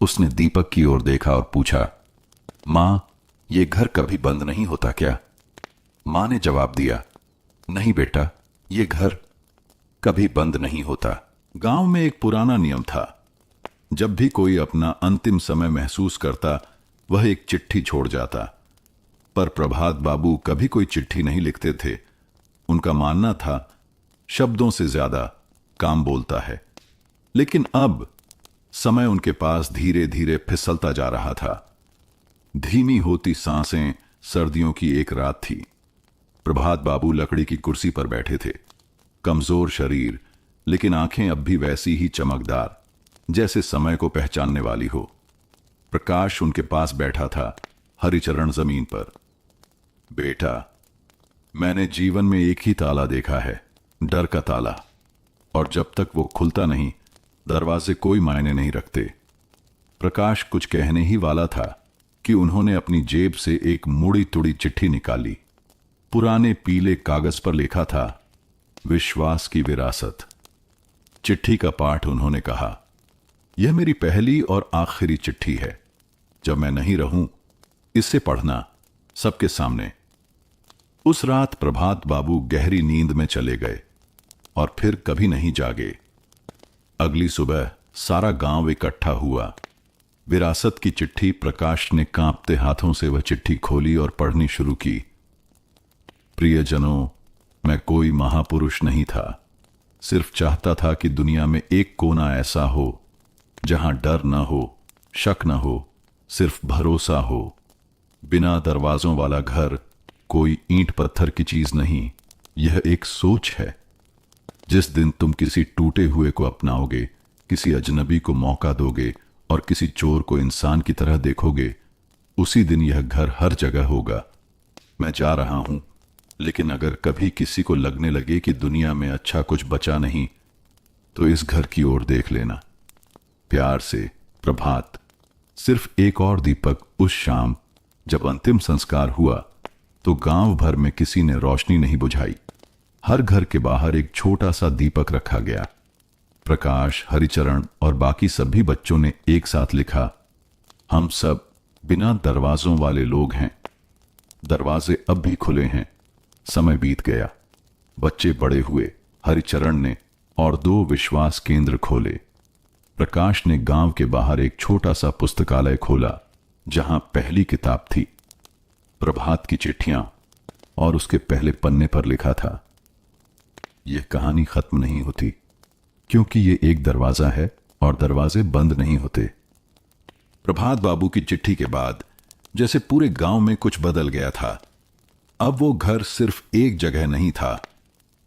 उसने दीपक की ओर देखा और पूछा, मां, ये घर कभी बंद नहीं होता क्या? मां ने जवाब दिया, नहीं बेटा, ये घर कभी बंद नहीं होता। गांव में एक पुराना नियम था, जब भी कोई अपना अंतिम समय महसूस करता, वह एक चिट्ठी छोड़ जाता। पर प्रभात बाबू कभी कोई चिट्ठी नहीं लिखते थे। उनका मानना था, शब्दों से ज्यादा काम बोलता है। लेकिन अब समय उनके पास धीरे धीरे फिसलता जा रहा था। धीमी होती सांसें सर्दियों की एक रात थी। प्रभात बाबू लकड़ी की कुर्सी पर बैठे थे। कमजोर शरीर, लेकिन आंखें अब भी वैसी ही चमकदार, जैसे समय को पहचानने वाली हो। प्रकाश उनके पास बैठा था, हरिचरण जमीन पर। बेटा, मैंने जीवन में एक ही ताला देखा है, डर का ताला। और जब तक वो खुलता नहीं, दरवाजे कोई मायने नहीं रखते। प्रकाश कुछ कहने ही वाला था कि उन्होंने अपनी जेब से एक मुड़ी तुड़ी चिट्ठी निकाली। पुराने पीले कागज पर लिखा था, विश्वास की विरासत। चिट्ठी का पाठ उन्होंने कहा, यह मेरी पहली और आखिरी चिट्ठी है। जब मैं नहीं रहूं, इसे पढ़ना सबके सामने। उस रात प्रभात बाबू गहरी नींद में चले गए और फिर कभी नहीं जागे। अगली सुबह सारा गांव इकट्ठा हुआ। विरासत की चिट्ठी प्रकाश ने कांपते हाथों से वह चिट्ठी खोली और पढ़नी शुरू की। प्रियजनों, मैं कोई महापुरुष नहीं था। सिर्फ चाहता था कि दुनिया में एक कोना ऐसा हो जहां डर न हो, शक न हो, सिर्फ भरोसा हो। बिना दरवाजों वाला घर कोई ईंट पत्थर की चीज नहीं, यह एक सोच है। जिस दिन तुम किसी टूटे हुए को अपनाओगे, किसी अजनबी को मौका दोगे और किसी चोर को इंसान की तरह देखोगे, उसी दिन यह घर हर जगह होगा। मैं जा रहा हूं, लेकिन अगर कभी किसी को लगने लगे कि दुनिया में अच्छा कुछ बचा नहीं, तो इस घर की ओर देख लेना। प्यार से, प्रभात। सिर्फ एक और दीपक। उस शाम जब अंतिम संस्कार हुआ तो गांव भर में किसी ने रोशनी नहीं बुझाई। हर घर के बाहर एक छोटा सा दीपक रखा गया। प्रकाश, हरिचरण और बाकी सभी बच्चों ने एक साथ लिखा, हम सब बिना दरवाजों वाले लोग हैं। दरवाजे अब भी खुले हैं। समय बीत गया, बच्चे बड़े हुए। हरिचरण ने और 2 विश्वास केंद्र खोले। प्रकाश ने गांव के बाहर एक छोटा सा पुस्तकालय खोला, जहां पहली किताब थी, प्रभात की चिट्ठियां, और उसके पहले पन्ने पर लिखा था, यह कहानी खत्म नहीं होती, क्योंकि यह एक दरवाजा है और दरवाजे बंद नहीं होते। प्रभात बाबू की चिट्ठी के बाद जैसे पूरे गांव में कुछ बदल गया था। अब वो घर सिर्फ एक जगह नहीं था,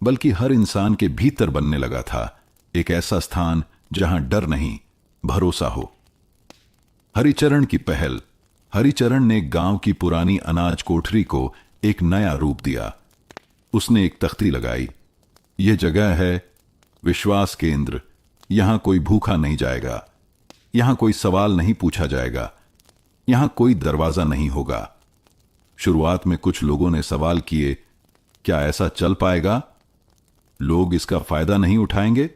बल्कि हर इंसान के भीतर बनने लगा था। एक ऐसा स्थान जहां डर नहीं, भरोसा हो। हरिचरण की पहल। हरिचरण ने गांव की पुरानी अनाज कोठरी को एक नया रूप दिया। उसने एक तख्ती लगाई, यह जगह है विश्वास केंद्र। यहां कोई भूखा नहीं जाएगा, यहां कोई सवाल नहीं पूछा जाएगा, यहां कोई दरवाजा नहीं होगा। शुरुआत में कुछ लोगों ने सवाल किए, क्या ऐसा चल पाएगा? लोग इसका फायदा नहीं उठाएंगे?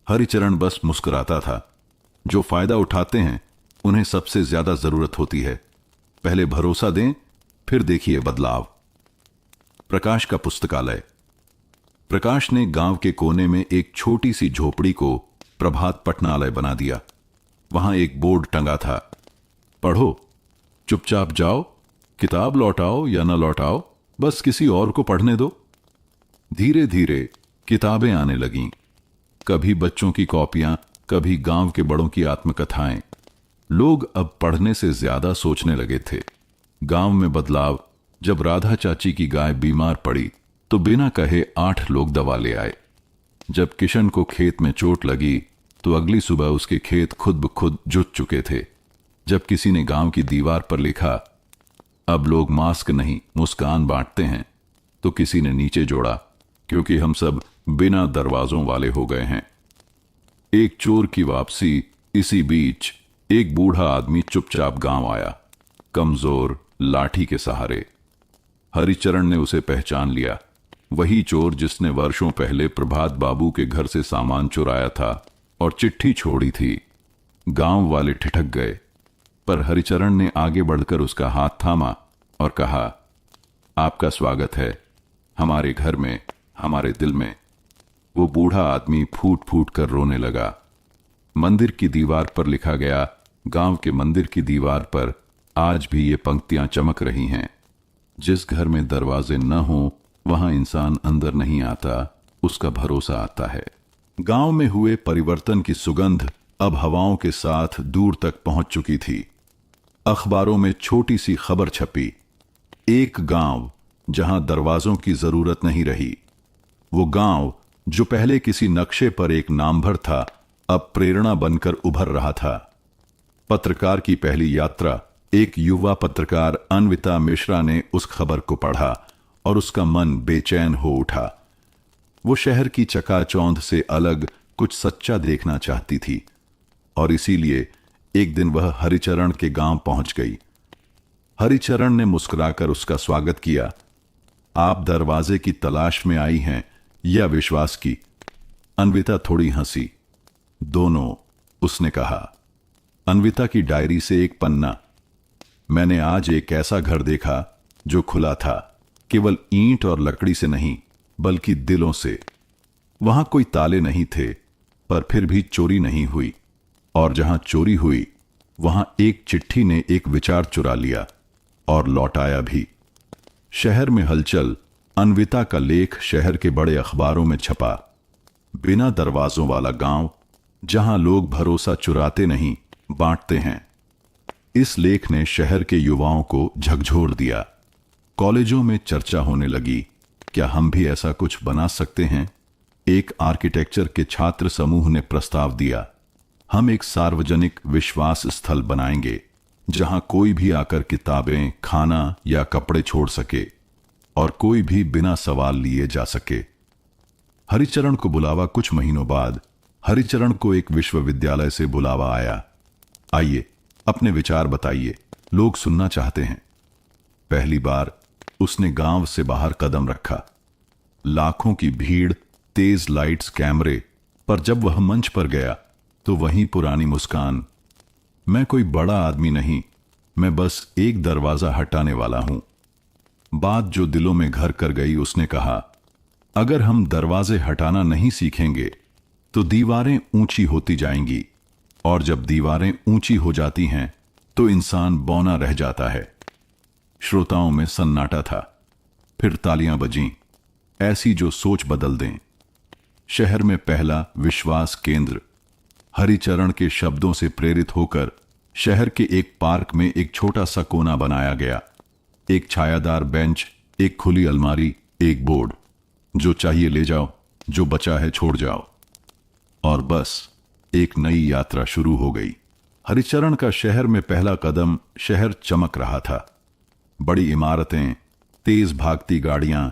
हरिचरण बस मुस्कुराता था। जो फायदा उठाते हैं उन्हें सबसे ज्यादा जरूरत होती है। पहले भरोसा दें, फिर देखिए बदलाव। प्रकाश का पुस्तकालय। प्रकाश ने गांव के कोने में एक छोटी सी झोपड़ी को प्रभात पठनालय बना दिया। वहां एक बोर्ड टंगा था, पढ़ो, चुपचाप जाओ, किताब लौटाओ या न लौटाओ, बस किसी और को पढ़ने दो। धीरे धीरे किताबें आने लगीं। कभी बच्चों की कॉपियां, कभी गांव के बड़ों की आत्मकथाएं। लोग अब पढ़ने से ज्यादा सोचने लगे थे। गांव में बदलाव। जब राधा चाची की गाय बीमार पड़ी तो बिना कहे 8 लोग दवा ले आए। जब किशन को खेत में चोट लगी तो अगली सुबह उसके खेत खुद ब खुद जुट चुके थे। जब किसी ने गांव की दीवार पर लिखा, अब लोग मास्क नहीं मुस्कान बांटते हैं, तो किसी ने नीचे जोड़ा, क्योंकि हम सब बिना दरवाजों वाले हो गए हैं। एक चोर की वापसी। इसी बीच एक बूढ़ा आदमी चुपचाप गांव आया, कमजोर, लाठी के सहारे। हरिचरण ने उसे पहचान लिया। वही चोर जिसने वर्षों पहले प्रभात बाबू के घर से सामान चुराया था और चिट्ठी छोड़ी थी। गांव वाले ठिठक गए, पर हरिचरण ने आगे बढ़कर उसका हाथ थामा और कहा, आपका स्वागत है हमारे घर में, हमारे दिल में। वो बूढ़ा आदमी फूट फूट कर रोने लगा। मंदिर की दीवार पर लिखा गया। गांव के मंदिर की दीवार पर आज भी ये पंक्तियां चमक रही हैं, जिस घर में दरवाजे न हो वहां इंसान अंदर नहीं आता, उसका भरोसा आता है। गांव में हुए परिवर्तन की सुगंध अब हवाओं के साथ दूर तक पहुंच चुकी थी। अखबारों में छोटी सी खबर छपी, एक गांव जहां दरवाजों की जरूरत नहीं रही। वो गांव जो पहले किसी नक्शे पर एक नामभर था, अब प्रेरणा बनकर उभर रहा था। पत्रकार की पहली यात्रा। एक युवा पत्रकार अन्विता मिश्रा ने उस खबर को पढ़ा और उसका मन बेचैन हो उठा। वो शहर की चकाचौंध से अलग कुछ सच्चा देखना चाहती थी और इसीलिए एक दिन वह हरिचरण के गांव पहुंच गई। हरिचरण ने मुस्कुराकर उसका स्वागत किया। आप दरवाजे की तलाश में आई हैं या विश्वास की? अन्विता थोड़ी हंसी। दोनों, उसने कहा। अन्विता की डायरी से एक पन्ना। मैंने आज एक ऐसा घर देखा जो खुला था, केवल ईंट और लकड़ी से नहीं बल्कि दिलों से। वहां कोई ताले नहीं थे, पर फिर भी चोरी नहीं हुई, और जहां चोरी हुई वहां एक चिट्ठी ने एक विचार चुरा लिया और लौटाया भी। शहर में हलचल। अन्विता का लेख शहर के बड़े अखबारों में छपा। बिना दरवाजों वाला गांव जहां लोग भरोसा चुराते नहीं, बांटते हैं। इस लेख ने शहर के युवाओं को झकझोर दिया। कॉलेजों में चर्चा होने लगी, क्या हम भी ऐसा कुछ बना सकते हैं? एक आर्किटेक्चर के छात्र समूह ने प्रस्ताव दिया, हम एक सार्वजनिक विश्वास स्थल बनाएंगे जहां कोई भी आकर किताबें, खाना या कपड़े छोड़ सके और कोई भी बिना सवाल लिए जा सके। हरिचरण को बुलावा। कुछ महीनों बाद हरिचरण को एक विश्वविद्यालय से बुलावा आया। आइए, अपने विचार बताइए, लोग सुनना चाहते हैं। पहली बार उसने गांव से बाहर कदम रखा। लाखों की भीड़, तेज लाइट्स, कैमरे, पर जब वह मंच पर गया तो वहीं पुरानी मुस्कान। मैं कोई बड़ा आदमी नहीं, मैं बस एक दरवाजा हटाने वाला हूं। बात जो दिलों में घर कर गई। उसने कहा, अगर हम दरवाजे हटाना नहीं सीखेंगे तो दीवारें ऊंची होती जाएंगी, और जब दीवारें ऊंची हो जाती हैं तो इंसान बौना रह जाता है। श्रोताओं में सन्नाटा था। फिर तालियां बजीं, ऐसी जो सोच बदल दें। शहर में पहला विश्वास केंद्र। हरिचरण के शब्दों से प्रेरित होकर शहर के एक पार्क में एक छोटा सा कोना बनाया गया। एक छायादार बेंच, एक खुली अलमारी, एक बोर्ड, जो चाहिए ले जाओ, जो बचा है छोड़ जाओ। और बस एक नई यात्रा शुरू हो गई। हरिचरण का शहर में पहला कदम। शहर चमक रहा था। बड़ी इमारतें, तेज भागती गाड़ियां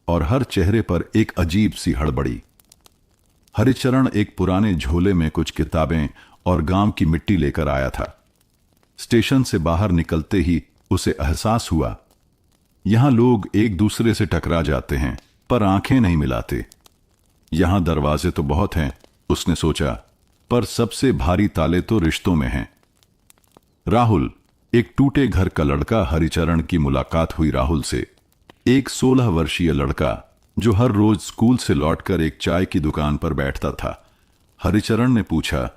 और हर चेहरे पर एक अजीब सी हड़बड़ी। हरिचरण एक पुराने झोले में कुछ किताबें और गांव की मिट्टी लेकर आया था। स्टेशन से बाहर निकलते ही उसे एहसास हुआ, यहां लोग एक दूसरे से टकरा जाते हैं पर आंखें नहीं मिलाते। यहां दरवाजे तो बहुत हैं, उसने सोचा, पर सबसे भारी ताले तो रिश्तों में हैं। राहुल, एक टूटे घर का लड़का। हरिचरण की मुलाकात हुई राहुल से। एक 16 वर्षीय लड़का जो हर रोज स्कूल से लौटकर एक चाय की दुकान पर बैठता था। हरिचरण ने पूछा,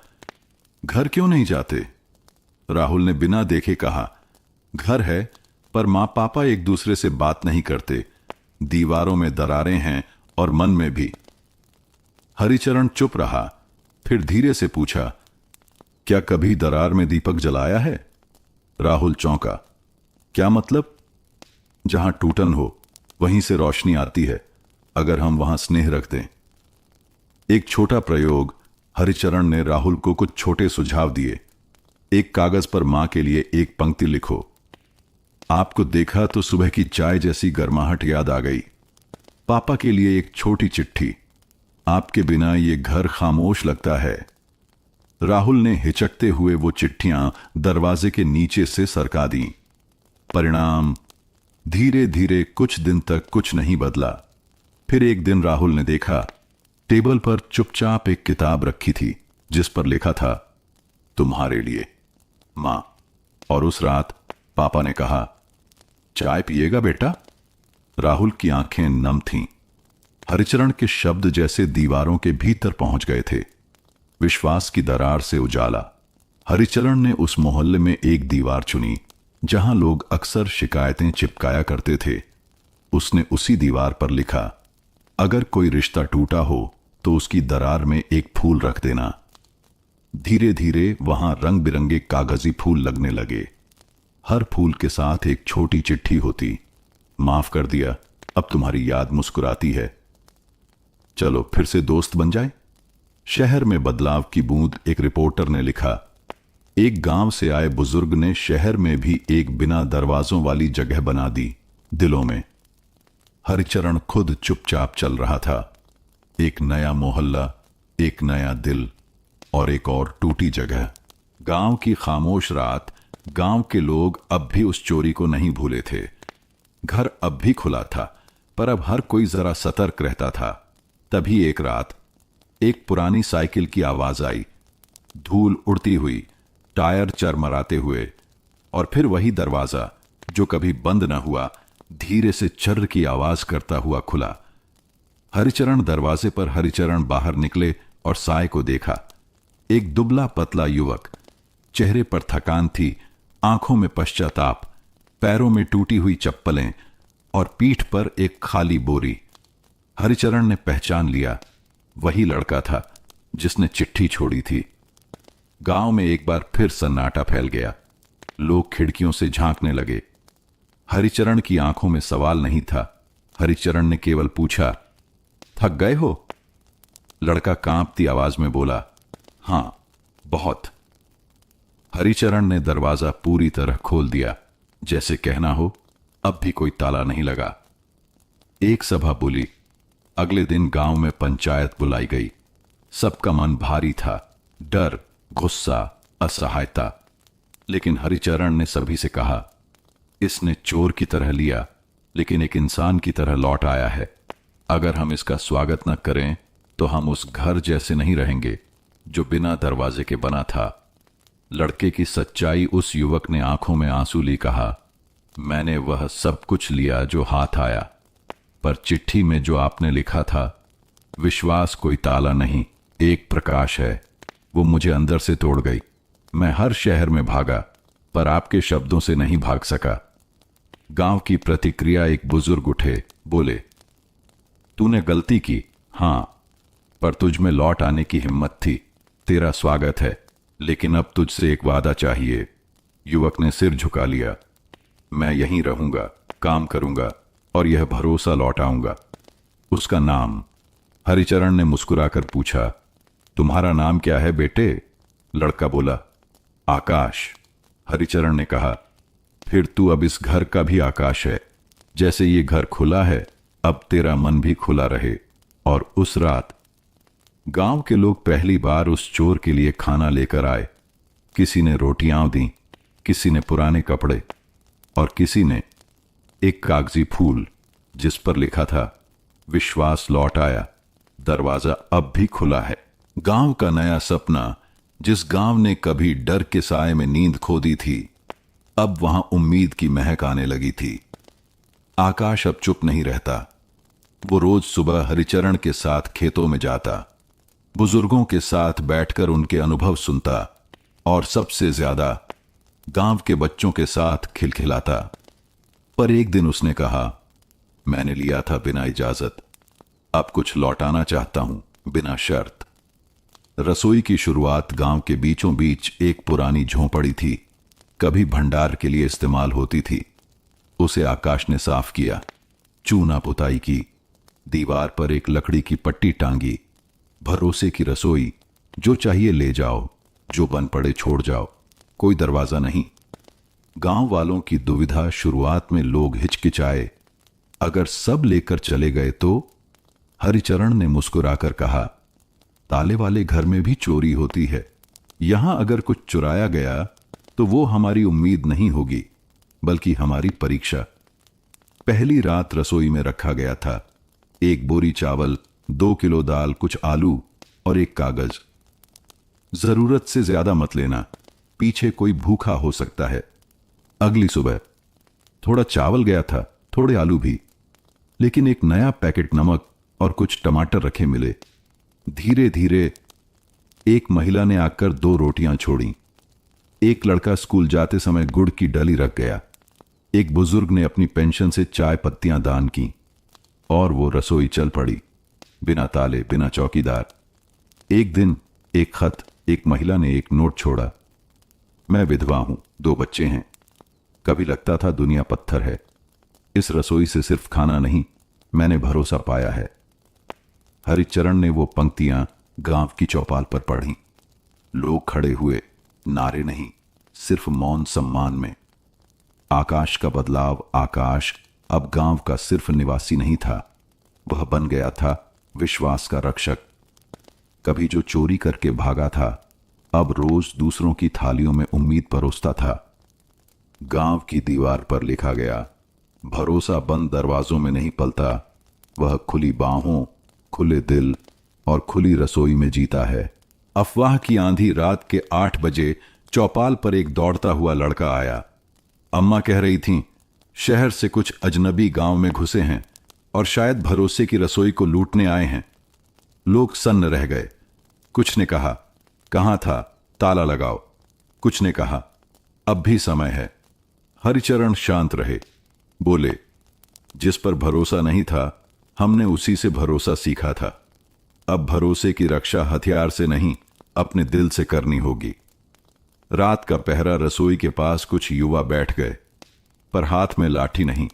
घर क्यों नहीं जाते? राहुल ने बिना देखे कहा, घर है पर माँ पापा एक दूसरे से बात नहीं करते, दीवारों में दरारें हैं और मन में भी। हरिचरण चुप रहा, फिर धीरे से पूछा, क्या कभी दरार में दीपक जलाया है? राहुल चौंका, क्या मतलब? जहां टूटन हो वहीं से रोशनी आती है, अगर हम वहां स्नेह रख दें। एक छोटा प्रयोग। हरिचरण ने राहुल को कुछ छोटे सुझाव दिए। एक कागज पर मां के लिए एक पंक्ति लिखो। आपको देखा तो सुबह की चाय जैसी गर्माहट याद आ गई। पापा के लिए एक छोटी चिट्ठी, आपके बिना ये घर खामोश लगता है। राहुल ने हिचकते हुए वो चिट्ठियां दरवाजे के नीचे से सरका दी। परिणाम, धीरे धीरे कुछ दिन तक कुछ नहीं बदला। फिर एक दिन राहुल ने देखा, टेबल पर चुपचाप एक किताब रखी थी जिस पर लिखा था, तुम्हारे लिए मां। और उस रात पापा ने कहा, चाय पिएगा बेटा? राहुल की आंखें नम थीं। हरिचरण के शब्द जैसे दीवारों के भीतर पहुंच गए थे। विश्वास की दरार से उजाला। हरिचरण ने उस मोहल्ले में एक दीवार चुनी जहां लोग अक्सर शिकायतें चिपकाया करते थे। उसने उसी दीवार पर लिखा, अगर कोई रिश्ता टूटा हो तो उसकी दरार में एक फूल रख देना। धीरे धीरे वहां रंग बिरंगे कागजी फूल लगने लगे। हर फूल के साथ एक छोटी चिट्ठी होती, माफ कर दिया, अब तुम्हारी याद मुस्कुराती है, चलो फिर से दोस्त बन जाए। शहर में बदलाव की बूंद एक रिपोर्टर ने लिखा। एक गांव से आए बुजुर्ग ने शहर में भी एक बिना दरवाजों वाली जगह बना दी, दिलों में। हरिचरण खुद चुपचाप चल रहा था। एक नया मोहल्ला, एक नया दिल और एक और टूटी जगह। गांव की खामोश रात। गांव के लोग अब भी उस चोरी को नहीं भूले थे। घर अब भी खुला था, पर अब हर कोई जरा सतर्क रहता था। तभी एक रात एक पुरानी साइकिल की आवाज आई, धूल उड़ती हुई, टायर चरमराते हुए, और फिर वही दरवाजा जो कभी बंद न हुआ, धीरे से चर्र की आवाज करता हुआ खुला। हरिचरण दरवाजे पर हरिचरण बाहर निकले और साय को देखा। एक दुबला पतला युवक, चेहरे पर थकान थी, आंखों में पश्चाताप, पैरों में टूटी हुई चप्पलें और पीठ पर एक खाली बोरी। हरिचरण ने पहचान लिया, वही लड़का था जिसने चिट्ठी छोड़ी थी। गांव में एक बार फिर सन्नाटा फैल गया। लोग खिड़कियों से झांकने लगे। हरिचरण की आंखों में सवाल नहीं था। हरिचरण ने केवल पूछा, थक गए हो? लड़का कांपती आवाज में बोला, हां, बहुत। हरिचरण ने दरवाजा पूरी तरह खोल दिया, जैसे कहना हो अब भी कोई ताला नहीं लगा। एक सभा बोली। अगले दिन गांव में पंचायत बुलाई गई। सबका मन भारी था, डर, गुस्सा, असहायता। लेकिन हरिचरण ने सभी से कहा, इसने चोर की तरह लिया, लेकिन एक इंसान की तरह लौट आया है। अगर हम इसका स्वागत न करें तो हम उस घर जैसे नहीं रहेंगे जो बिना दरवाजे के बना था। लड़के की सच्चाई उस युवक ने आंखों में आंसू ली कहा, मैंने वह सब कुछ लिया जो हाथ आया, पर चिट्ठी में जो आपने लिखा था, विश्वास कोई ताला नहीं, एक प्रकाश है, वो मुझे अंदर से तोड़ गई। मैं हर शहर में भागा, पर आपके शब्दों से नहीं भाग सका। गांव की प्रतिक्रिया। एक बुजुर्ग उठे, बोले, तूने गलती की, हां, पर तुझ में लौट आने की हिम्मत थी। तेरा स्वागत है, लेकिन अब तुझसे एक वादा चाहिए। युवक ने सिर झुका लिया। मैं यहीं रहूंगा, काम करूंगा और यह भरोसा लौटाऊंगा। उसका नाम? हरिचरण ने मुस्कुराकर पूछा। तुम्हारा नाम क्या है बेटे? लड़का बोला, आकाश। हरिचरण ने कहा, फिर तू अब इस घर का भी आकाश है। जैसे ये घर खुला है, अब तेरा मन भी खुला रहे। और उस रात गांव के लोग पहली बार उस चोर के लिए खाना लेकर आए। किसी ने रोटियां दी, किसी ने पुराने कपड़े और किसी ने एक कागजी फूल जिस पर लिखा था, विश्वास लौट आया, दरवाजा अब भी खुला है। गांव का नया सपना, जिस गांव ने कभी डर के साए में नींद खो दी थी, अब वहां उम्मीद की महक आने लगी थी। आकाश अब चुप नहीं रहता। वो रोज सुबह हरिचरण के साथ खेतों में जाता, बुजुर्गों के साथ बैठकर उनके अनुभव सुनता और सबसे ज्यादा गांव के बच्चों के साथ खिलखिलाता। पर एक दिन उसने कहा, मैंने लिया था बिना इजाजत, अब कुछ लौटाना चाहता हूं, बिना शर्त। रसोई की शुरुआत गांव के बीचों बीच एक पुरानी झोंपड़ी थी, कभी भंडार के लिए इस्तेमाल होती थी। उसे आकाश ने साफ किया, चूना पुताई की, दीवार पर एक लकड़ी की पट्टी टांगी। भरोसे की रसोई, जो चाहिए ले जाओ, जो बन पड़े छोड़ जाओ, कोई दरवाजा नहीं। गांव वालों की दुविधा शुरुआत में लोग हिचकिचाए, अगर सब लेकर चले गए तो? हरिचरण ने मुस्कुराकर कहा, ताले वाले घर में भी चोरी होती है। यहां अगर कुछ चुराया गया तो वो हमारी उम्मीद नहीं होगी, बल्कि हमारी परीक्षा। पहली रात रसोई में रखा गया था, एक बोरी चावल, 2 किलो दाल, कुछ आलू और एक कागज। जरूरत से ज्यादा मत लेना, पीछे कोई भूखा हो सकता है। अगली सुबह थोड़ा चावल गया था, थोड़े आलू भी, लेकिन एक नया पैकेट नमक और कुछ टमाटर रखे मिले। धीरे धीरे एक महिला ने आकर 2 रोटियां छोड़ी। एक लड़का स्कूल जाते समय गुड़ की डली रख गया। एक बुजुर्ग ने अपनी पेंशन से चाय पत्तियां दान की और वो रसोई चल पड़ी। बिना ताले, बिना चौकीदार। एक दिन एक खत, एक महिला ने एक नोट छोड़ा। मैं विधवा हूं, 2 बच्चे हैं। कभी लगता था दुनिया पत्थर है। इस रसोई से सिर्फ खाना नहीं, मैंने भरोसा पाया है। हरिचरण ने वो पंक्तियां गांव की चौपाल पर पढ़ी। लोग खड़े हुए, नारे नहीं, सिर्फ मौन सम्मान में। आकाश का बदलाव। आकाश अब गांव का सिर्फ निवासी नहीं था, वह बन गया था विश्वास का रक्षक। कभी जो चोरी करके भागा था, अब रोज दूसरों की थालियों में उम्मीद परोसता था। गांव की दीवार पर लिखा गया, भरोसा बंद दरवाजों में नहीं पलता, वह खुली बाहों, खुले दिल और खुली रसोई में जीता है। अफवाह की आंधी। रात के 8 बजे चौपाल पर एक दौड़ता हुआ लड़का आया। अम्मा कह रही थीं, शहर से कुछ अजनबी गांव में घुसे हैं और शायद भरोसे की रसोई को लूटने आए हैं। लोग सन्न रह गए। कुछ ने कहा, कहां था, ताला लगाओ। कुछ ने कहा, अब भी समय है। हरिचरण शांत रहे। बोले, जिस पर भरोसा नहीं था, हमने उसी से भरोसा सीखा था। अब भरोसे की रक्षा हथियार से नहीं, अपने दिल से करनी होगी। रात का पहरा। रसोई के पास कुछ युवा बैठ गए, पर हाथ में लाठी नहीं,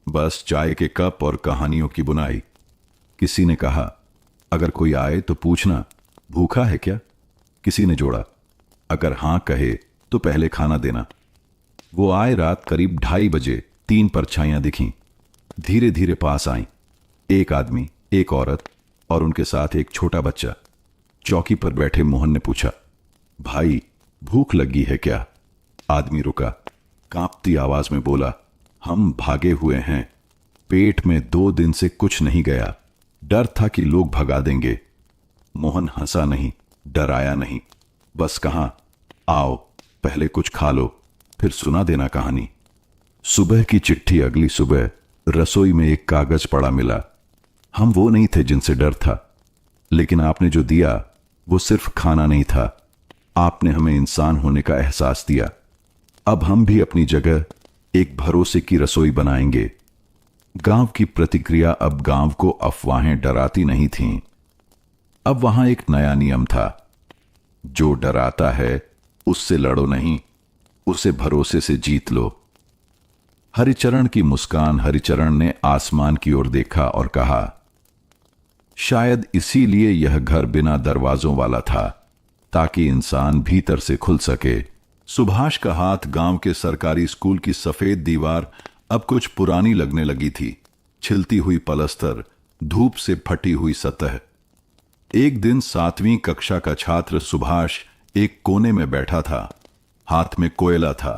बस चाय के कप और कहानियों की बुनाई। किसी ने कहा, अगर कोई आए तो पूछना, भूखा है क्या? किसी ने जोड़ा, अगर हां कहे तो पहले खाना देना। वो आए। रात करीब 2:30 बजे 3 परछाइयां दिखीं, धीरे धीरे पास आईं। एक आदमी, एक औरत और उनके साथ एक छोटा बच्चा। चौकी पर बैठे मोहन ने पूछा, भाई भूख लगी है क्या? आदमी रुका, कांपती आवाज में बोला, हम भागे हुए हैं, पेट में 2 दिन से कुछ नहीं गया, डर था कि लोग भगा देंगे। मोहन हंसा नहीं, डराया नहीं, बस कहा, आओ पहले कुछ खा लो, फिर सुना देना कहानी। सुबह की चिट्ठी। अगली सुबह रसोई में एक कागज पड़ा मिला। हम वो नहीं थे जिनसे डर था, लेकिन आपने जो दिया वो सिर्फ खाना नहीं था, आपने हमें इंसान होने का एहसास दिया। अब हम भी अपनी जगह एक भरोसे की रसोई बनाएंगे। गांव की प्रतिक्रिया। अब गांव को अफवाहें डराती नहीं थीं। अब वहां एक नया नियम था, जो डराता है उससे लड़ो नहीं, उसे भरोसे से जीत लो। हरिचरण की मुस्कान। हरिचरण ने आसमान की ओर देखा और कहा, शायद इसीलिए यह घर बिना दरवाजों वाला था, ताकि इंसान भीतर से खुल सके। सुभाष का हाथ। गांव के सरकारी स्कूल की सफेद दीवार अब कुछ पुरानी लगने लगी थी। छिलती हुई पलस्तर, धूप से फटी हुई सतह। एक दिन 7वीं कक्षा का छात्र सुभाष एक कोने में बैठा था, हाथ में कोयला था।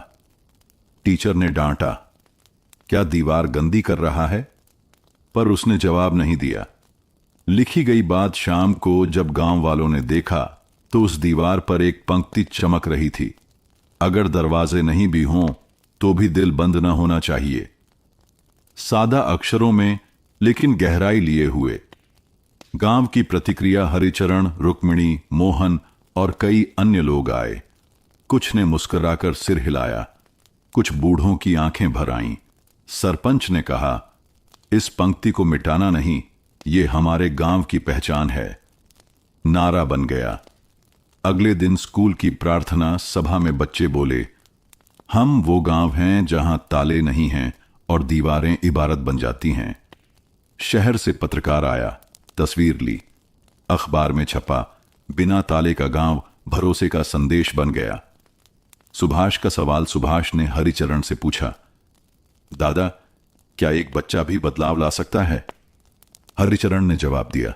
टीचर ने डांटा, क्या दीवार गंदी कर रहा है? पर उसने जवाब नहीं दिया। लिखी गई बात। शाम को जब गांव वालों ने देखा तो उस दीवार पर एक पंक्ति चमक रही थी, अगर दरवाजे नहीं भी हों तो भी दिल बंद न होना चाहिए। सादा अक्षरों में लेकिन गहराई लिए हुए। गांव की प्रतिक्रिया। हरिचरण, रुक्मिणी, मोहन और कई अन्य लोग आए। कुछ ने मुस्कुराकर सिर हिलाया, कुछ बूढ़ों की आंखें भर आईं। सरपंच ने कहा, इस पंक्ति को मिटाना नहीं, ये हमारे गांव की पहचान है। नारा बन गया। अगले दिन स्कूल की प्रार्थना सभा में बच्चे बोले, हम वो गांव हैं जहां ताले नहीं हैं और दीवारें इबारत बन जाती हैं। शहर से पत्रकार आया, तस्वीर ली, अखबार में छपा, बिना ताले का गांव भरोसे का संदेश बन गया। सुभाष का सवाल। सुभाष ने हरिचरण से पूछा, दादा क्या एक बच्चा भी बदलाव ला सकता है? हरिचरण ने जवाब दिया,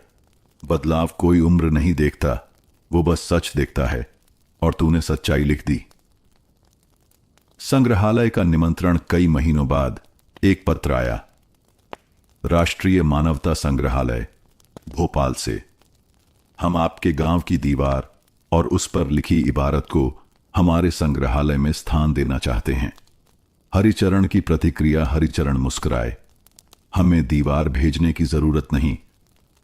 बदलाव कोई उम्र नहीं देखता, वो बस सच देखता है, और तूने सच्चाई लिख दी। संग्रहालय का निमंत्रण। कई महीनों बाद एक पत्र आया, राष्ट्रीय मानवता संग्रहालय, भोपाल से। हम आपके गांव की दीवार और उस पर लिखी इबारत को हमारे संग्रहालय में स्थान देना चाहते हैं। हरिचरण की प्रतिक्रिया। हरिचरण मुस्कुराए, हमें दीवार भेजने की जरूरत नहीं,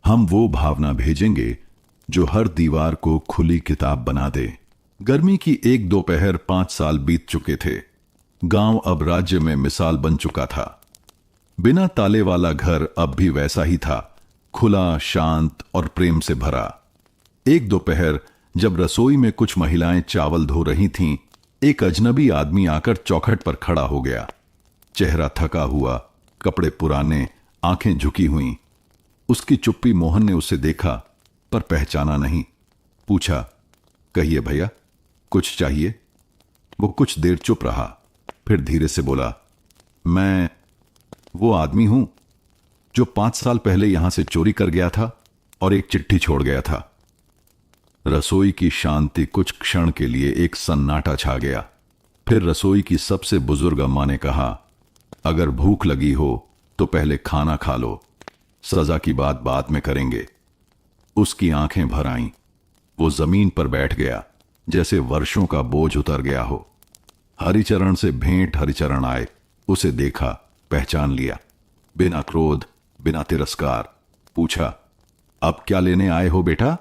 हम वो भावना भेजेंगे जो हर दीवार को खुली किताब बना दे। गर्मी की एक दोपहर। 5 साल बीत चुके थे। गांव अब राज्य में मिसाल बन चुका था। बिना ताले वाला घर अब भी वैसा ही था, खुला, शांत और प्रेम से भरा। एक दोपहर जब रसोई में कुछ महिलाएं चावल धो रही थीं, एक अजनबी आदमी आकर चौखट पर खड़ा हो गया। चेहरा थका हुआ, कपड़े पुराने, आंखें झुकी हुईं। उसकी चुप्पी मोहन ने उसे देखा पर पहचाना नहीं। पूछा, कहिए भैया, कुछ चाहिए? वो कुछ देर चुप रहा, फिर धीरे से बोला, मैं वो आदमी हूं जो 5 साल पहले यहां से चोरी कर गया था और एक चिट्ठी छोड़ गया था। रसोई की शांति कुछ क्षण के लिए एक सन्नाटा छा गया। फिर रसोई की सबसे बुजुर्ग अम्मा ने कहा, अगर भूख लगी हो तो पहले खाना खा लो, सजा की बात बाद में करेंगे। उसकी आंखें भर आईं। वो जमीन पर बैठ गया, जैसे वर्षों का बोझ उतर गया हो। हरिचरण से भेंट हरिचरण आए, उसे देखा, पहचान लिया। बिना क्रोध, बिना तिरस्कार पूछा, अब क्या लेने आए हो बेटा?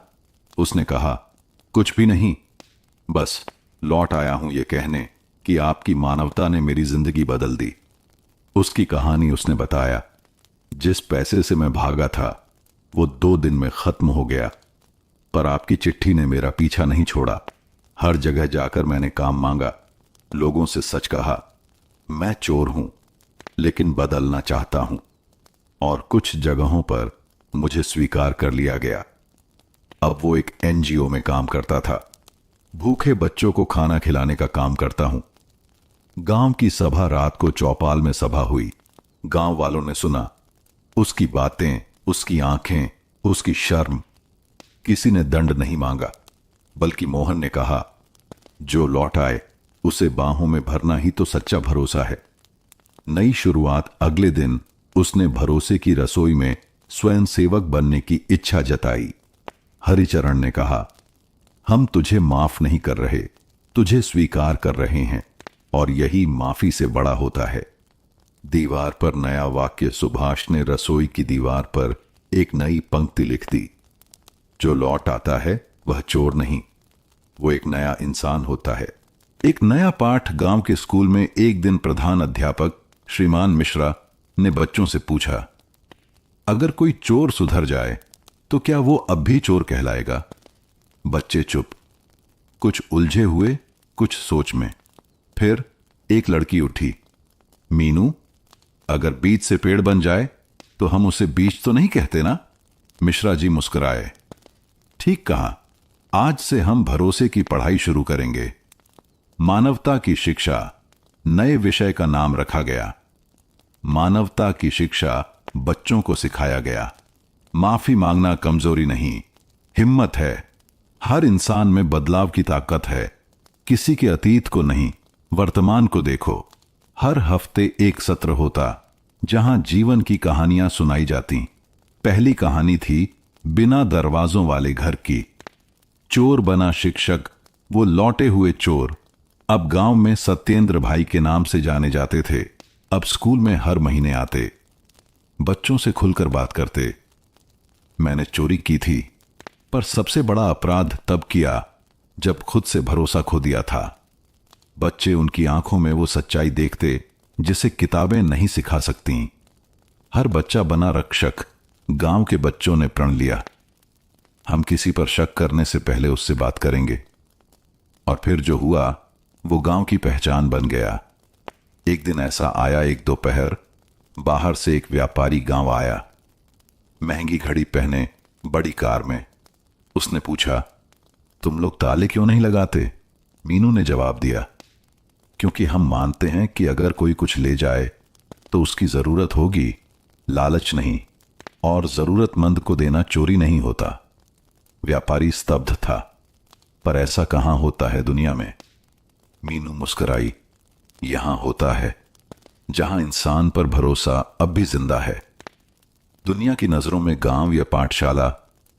उसने कहा, कुछ भी नहीं, बस लौट आया हूं ये कहने कि आपकी मानवता ने मेरी जिंदगी बदल दी। उसकी कहानी उसने बताया। जिस पैसे से मैं भागा था वो 2 दिन में खत्म हो गया, पर आपकी चिट्ठी ने मेरा पीछा नहीं छोड़ा। हर जगह जाकर मैंने काम मांगा, लोगों से सच कहा। मैं चोर हूं, लेकिन बदलना चाहता हूं, और कुछ जगहों पर मुझे स्वीकार कर लिया गया। अब वो एक एनजीओ में काम करता था। भूखे बच्चों को खाना खिलाने का काम करता हूं। गांव की सभा रात को चौपाल में सभा हुई। गांव वालों ने सुना उसकी बातें, उसकी आंखें, उसकी शर्म। किसी ने दंड नहीं मांगा, बल्कि मोहन ने कहा, जो लौट आए उसे बाहों में भरना ही तो सच्चा भरोसा है। नई शुरुआत अगले दिन उसने भरोसे की रसोई में स्वयं सेवक बनने की इच्छा जताई। हरिचरण ने कहा, हम तुझे माफ नहीं कर रहे, तुझे स्वीकार कर रहे हैं, और यही माफी से बड़ा होता है। दीवार पर नया वाक्य सुभाष ने रसोई की दीवार पर एक नई पंक्ति लिख दी, जो लौट आता है वह चोर नहीं, वो एक नया इंसान होता है। एक नया पाठ गांव के स्कूल में एक दिन प्रधान अध्यापक श्रीमान मिश्रा ने बच्चों से पूछा, अगर कोई चोर सुधर जाए तो क्या वो अब भी चोर कहलाएगा? बच्चे चुप, कुछ उलझे हुए, कुछ सोच में। फिर एक लड़की उठी, मीनू, अगर बीज से पेड़ बन जाए तो हम उसे बीज तो नहीं कहते ना? मिश्रा जी मुस्कुराए। ठीक कहा, आज से हम भरोसे की पढ़ाई शुरू करेंगे। मानवता की शिक्षा नए विषय का नाम रखा गया। मानवता की शिक्षा बच्चों को सिखाया गया। माफी मांगना कमजोरी नहीं, हिम्मत है। हर इंसान में बदलाव की ताकत है। किसी के अतीत को नहीं, वर्तमान को देखो। हर हफ्ते एक सत्र होता जहां जीवन की कहानियां सुनाई जाती। पहली कहानी थी बिना दरवाजों वाले घर की। चोर बना शिक्षक, वो लौटे हुए चोर अब गांव में सत्येंद्र भाई के नाम से जाने जाते थे। अब स्कूल में हर महीने आते, बच्चों से खुलकर बात करते। मैंने चोरी की थी, पर सबसे बड़ा अपराध तब किया जब खुद से भरोसा खो दिया था। बच्चे उनकी आंखों में वो सच्चाई देखते जिसे किताबें नहीं सिखा सकती। हर बच्चा बना रक्षक। गांव के बच्चों ने प्रण लिया, हम किसी पर शक करने से पहले उससे बात करेंगे। और फिर जो हुआ वो गांव की पहचान बन गया। एक दिन ऐसा आया, एक दोपहर बाहर से एक व्यापारी गांव आया, महंगी घड़ी पहने, बड़ी कार में। उसने पूछा, तुम लोग ताले क्यों नहीं लगाते? मीनू ने जवाब दिया, क्योंकि हम मानते हैं कि अगर कोई कुछ ले जाए तो उसकी जरूरत होगी, लालच नहीं, और जरूरतमंद को देना चोरी नहीं होता। व्यापारी स्तब्ध था, पर ऐसा कहां होता है दुनिया में? मीनू मुस्कुराई, यहां होता है जहां इंसान पर भरोसा अब भी जिंदा है। दुनिया की नजरों में गांव या पाठशाला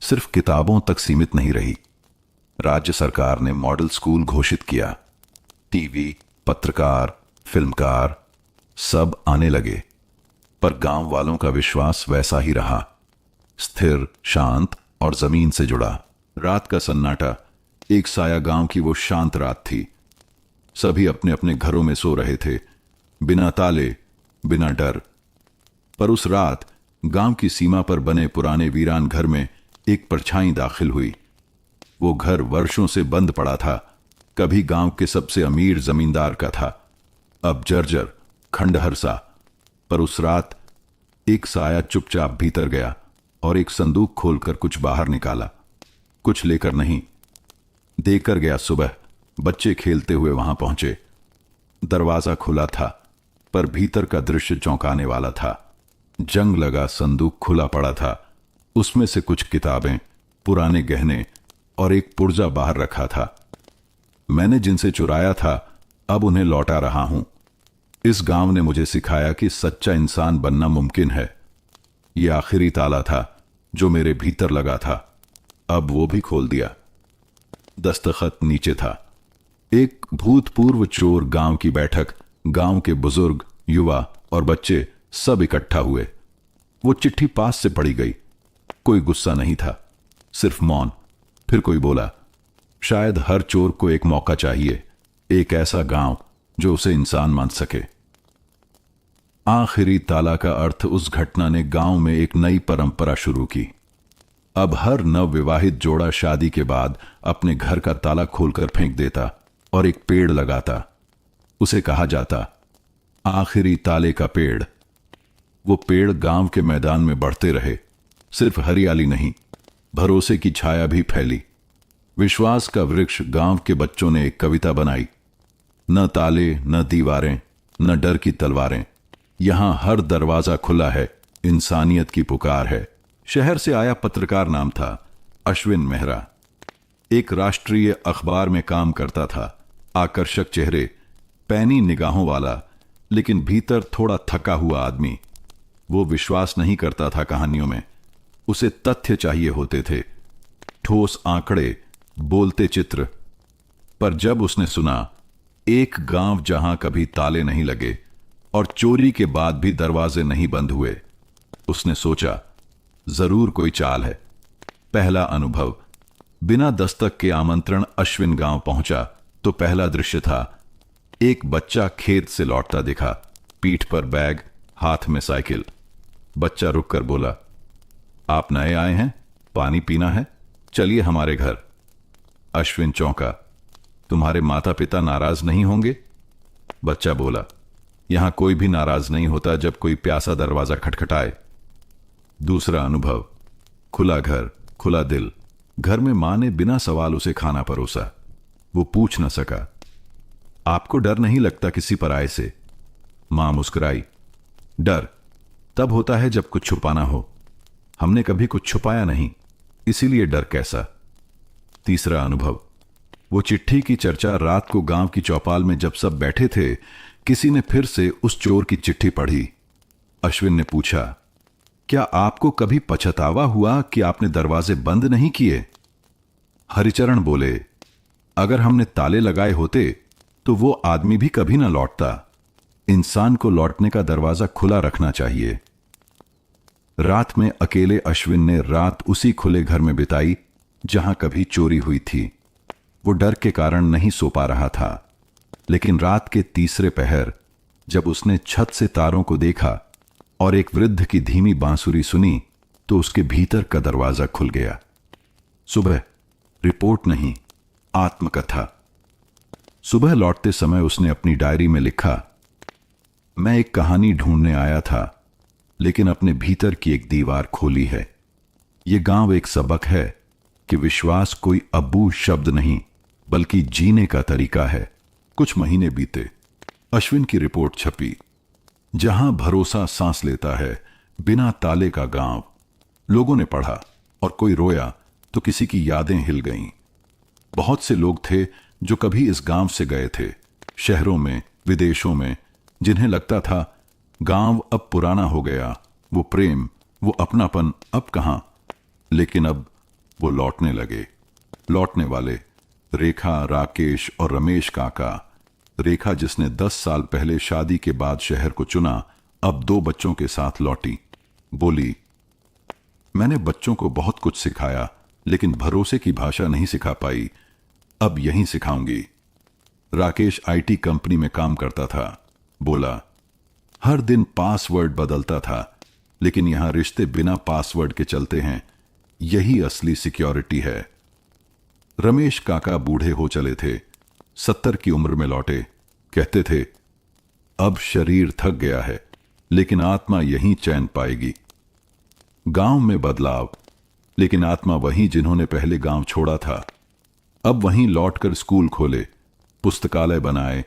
सिर्फ किताबों तक सीमित नहीं रही। राज्य सरकार ने मॉडल स्कूल घोषित किया। टीवी, पत्रकार, फिल्मकार सब आने लगे, पर गांव वालों का विश्वास वैसा ही रहा, स्थिर, शांत और जमीन से जुड़ा। रात का सन्नाटा, एक साया गांव की वो शांत रात थी। सभी अपने अपने घरों में सो रहे थे, बिना ताले, बिना डर। पर उस रात गांव की सीमा पर बने पुराने वीरान घर में एक परछाई दाखिल हुई। वो घर वर्षों से बंद पड़ा था, कभी गांव के सबसे अमीर जमींदार का था, अब जर्जर खंडहर सा। पर उस रात एक साया चुपचाप भीतर गया और एक संदूक खोलकर कुछ बाहर निकाला। कुछ लेकर नहीं, देकर गया। सुबह बच्चे खेलते हुए वहां पहुंचे। दरवाजा खुला था, पर भीतर का दृश्य चौंकाने वाला था। जंग लगा संदूक खुला पड़ा था। उसमें से कुछ किताबें, पुराने गहने और एक पुर्जा बाहर रखा था। मैंने जिनसे चुराया था अब उन्हें लौटा रहा हूं। इस गांव ने मुझे सिखाया कि सच्चा इंसान बनना मुमकिन है। यह आखिरी ताला था जो मेरे भीतर लगा था, अब वो भी खोल दिया। दस्तखत नीचे था। एक भूतपूर्व चोर गांव की बैठक। गांव के बुजुर्ग, युवा और बच्चे सब इकट्ठा हुए। वो चिट्ठी पास से पढ़ी गई। कोई गुस्सा नहीं था, सिर्फ मौन। फिर कोई बोला, शायद हर चोर को एक मौका चाहिए, एक ऐसा गांव जो उसे इंसान मान सके। आखिरी ताला का अर्थ उस घटना ने गांव में एक नई परंपरा शुरू की। अब हर नवविवाहित जोड़ा शादी के बाद अपने घर का ताला खोलकर फेंक देता और एक पेड़ लगाता। उसे कहा जाता आखिरी ताले का पेड़। वो पेड़ गांव के मैदान में बढ़ते रहे। सिर्फ हरियाली नहीं, भरोसे की छाया भी फैली। विश्वास का वृक्ष। गांव के बच्चों ने एक कविता बनाई। न ताले, न दीवारें, न डर की तलवारें, यहां हर दरवाजा खुला है, इंसानियत की पुकार है। शहर से आया पत्रकार, नाम था अश्विन मेहरा। एक राष्ट्रीय अखबार में काम करता था। आकर्षक चेहरे, पैनी निगाहों वाला, लेकिन भीतर थोड़ा थका हुआ आदमी। वो विश्वास नहीं करता था कहानियों में, उसे तथ्य चाहिए होते थे, ठोस आंकड़े, बोलते चित्र। पर जब उसने सुना एक गांव जहां कभी ताले नहीं लगे और चोरी के बाद भी दरवाजे नहीं बंद हुए, उसने सोचा जरूर कोई चाल है। पहला अनुभव। बिना दस्तक के आमंत्रण अश्विन गांव पहुंचा तो पहला दृश्य था, एक बच्चा खेत से लौटता दिखा, पीठ पर बैग, हाथ में साइकिल। बच्चा रुककर बोला, आप नए आए हैं, पानी पीना है, चलिए हमारे घर। अश्विन चौंका, तुम्हारे माता पिता नाराज नहीं होंगे? बच्चा बोला, यहां कोई भी नाराज नहीं होता जब कोई प्यासा दरवाजा खटखटाए। दूसरा अनुभव। खुला घर, खुला दिल। घर में मां ने बिना सवाल उसे खाना परोसा। वो पूछ न सका, आपको डर नहीं लगता किसी पराये से? मां मुस्कुराई, डर तब होता है जब कुछ छुपाना हो। हमने कभी कुछ छुपाया नहीं, इसीलिए डर कैसा। तीसरा अनुभव। वो चिट्ठी की चर्चा रात को गांव की चौपाल में जब सब बैठे थे, किसी ने फिर से उस चोर की चिट्ठी पढ़ी। अश्विन ने पूछा, क्या आपको कभी पछतावा हुआ कि आपने दरवाजे बंद नहीं किए? हरिचरण बोले, अगर हमने ताले लगाए होते तो वो आदमी भी कभी ना लौटता। इंसान को लौटने का दरवाजा खुला रखना चाहिए। रात में अकेले अश्विन ने रात उसी खुले घर में बिताई जहां कभी चोरी हुई थी। वो डर के कारण नहीं सो पा रहा था, लेकिन रात के तीसरे पहर जब उसने छत से तारों को देखा और एक वृद्ध की धीमी बांसुरी सुनी तो उसके भीतर का दरवाजा खुल गया। सुबह रिपोर्ट नहीं, आत्मकथा। सुबह लौटते समय उसने अपनी डायरी में लिखा, मैं एक कहानी ढूंढने आया था, लेकिन अपने भीतर की एक दीवार खोली है। यह गांव एक सबक है कि विश्वास कोई अबू शब्द नहीं, बल्कि जीने का तरीका है। कुछ महीने बीते। अश्विन की रिपोर्ट छपी, जहां भरोसा सांस लेता है, बिना ताले का गांव। लोगों ने पढ़ा और कोई रोया तो किसी की यादें हिल गईं। बहुत से लोग थे जो कभी इस गांव से गए थे, शहरों में, विदेशों में, जिन्हें लगता था गांव अब पुराना हो गया, वो प्रेम, वो अपनापन अब कहां। लेकिन अब वो लौटने लगे। लौटने वाले रेखा, राकेश और रमेश काका। रेखा, जिसने 10 साल पहले शादी के बाद शहर को चुना, अब 2 बच्चों के साथ लौटी। बोली, मैंने बच्चों को बहुत कुछ सिखाया, लेकिन भरोसे की भाषा नहीं सिखा पाई, अब यहीं सिखाऊंगी। राकेश आईटी कंपनी में काम करता था। बोला, हर दिन पासवर्ड बदलता था, लेकिन यहां रिश्ते बिना पासवर्ड के चलते हैं। यही असली सिक्योरिटी है। रमेश काका बूढ़े हो चले थे, 70 की उम्र में लौटे। कहते थे, अब शरीर थक गया है, लेकिन आत्मा यहीं चैन पाएगी। गांव में बदलाव, लेकिन आत्मा वहीं जिन्होंने पहले गांव छोड़ा था। अब वहीं लौटकर स्कूल खोले, पुस्तकालय बनाए,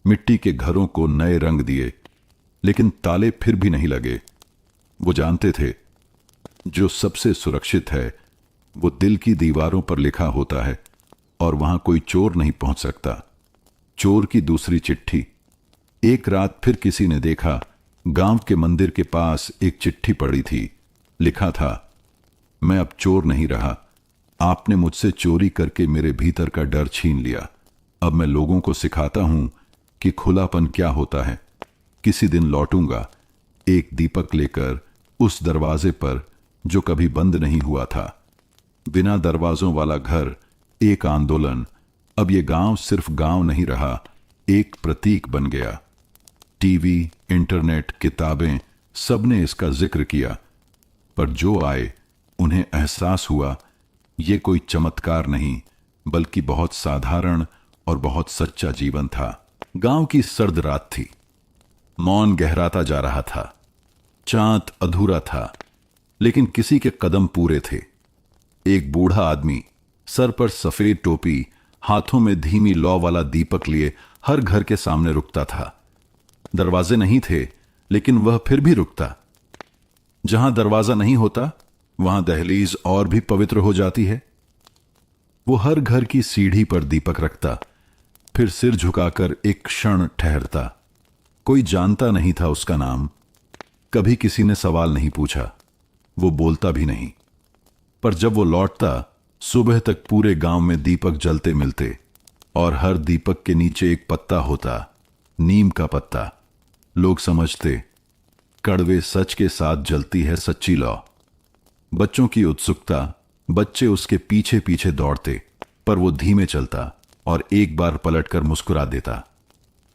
मिट्टी के घरों को नए रंग दिए, लेकिन ताले फिर भी नहीं लगे। वो जानते थे, जो सबसे सुरक्षित है वो दिल की दीवारों पर लिखा होता है, और वहां कोई चोर नहीं पहुंच सकता। चोर की दूसरी चिट्ठी। एक रात फिर किसी ने देखा, गांव के मंदिर के पास एक चिट्ठी पड़ी थी। लिखा था, मैं अब चोर नहीं रहा। आपने मुझसे चोरी करके मेरे भीतर का डर छीन लिया। अब मैं लोगों को सिखाता हूं कि खुलापन क्या होता है। किसी दिन लौटूंगा, एक दीपक लेकर उस दरवाजे पर जो कभी बंद नहीं हुआ था। बिना दरवाजों वाला घर, एक आंदोलन। अब ये गांव सिर्फ गांव नहीं रहा, एक प्रतीक बन गया। टीवी, इंटरनेट, किताबें, सबने इसका जिक्र किया, पर जो आए उन्हें एहसास हुआ ये कोई चमत्कार नहीं, बल्कि बहुत साधारण और बहुत सच्चा जीवन था। गांव की सर्द रात थी। मौन गहराता जा रहा था। चांद अधूरा था, लेकिन किसी के कदम पूरे थे। एक बूढ़ा आदमी, सर पर सफेद टोपी, हाथों में धीमी लौ वाला दीपक लिए हर घर के सामने रुकता था। दरवाजे नहीं थे, लेकिन वह फिर भी रुकता। जहां दरवाजा नहीं होता, वहां दहलीज और भी पवित्र हो जाती है। वो हर घर की सीढ़ी पर दीपक रखता, फिर सिर झुकाकर एक क्षण ठहरता। कोई जानता नहीं था उसका नाम। कभी किसी ने सवाल नहीं पूछा, वो बोलता भी नहीं। पर जब वो लौटता, सुबह तक पूरे गांव में दीपक जलते मिलते, और हर दीपक के नीचे एक पत्ता होता, नीम का पत्ता। लोग समझते, कड़वे सच के साथ जलती है सच्ची लौ। बच्चों की उत्सुकता, बच्चे उसके पीछे पीछे दौड़ते, पर वो धीमे चलता और एक बार पलटकर मुस्कुरा देता।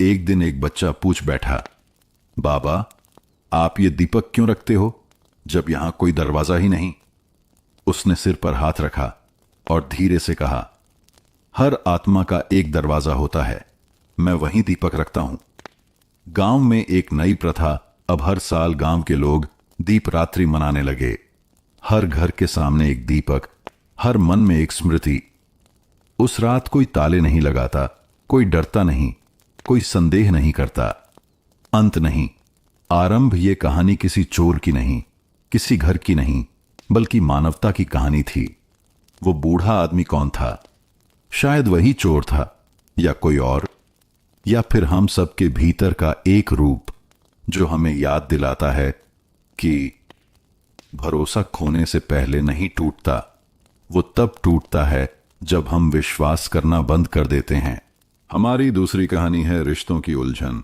एक दिन एक बच्चा पूछ बैठा, बाबा, आप ये दीपक क्यों रखते हो जब यहां कोई दरवाजा ही नहीं? उसने सिर पर हाथ रखा और धीरे से कहा, हर आत्मा का एक दरवाजा होता है, मैं वहीं दीपक रखता हूं। गांव में एक नई प्रथा, अब हर साल गांव के लोग दीप रात्रि मनाने लगे। हर घर के सामने एक दीपक, हर मन में एक स्मृति। उस रात कोई ताले नहीं लगाता, कोई डरता नहीं, कोई संदेह नहीं करता। अंत नहीं, आरंभ ये कहानी किसी चोर की नहीं, किसी घर की नहीं, बल्कि मानवता की कहानी थी। वो बूढ़ा आदमी कौन था? शायद वही चोर था, या कोई और, या फिर हम सबके भीतर का एक रूप जो हमें याद दिलाता है कि भरोसा खोने से पहले नहीं टूटता, वो तब टूटता है जब हम विश्वास करना बंद कर देते हैं। हमारी दूसरी कहानी है रिश्तों की उलझन।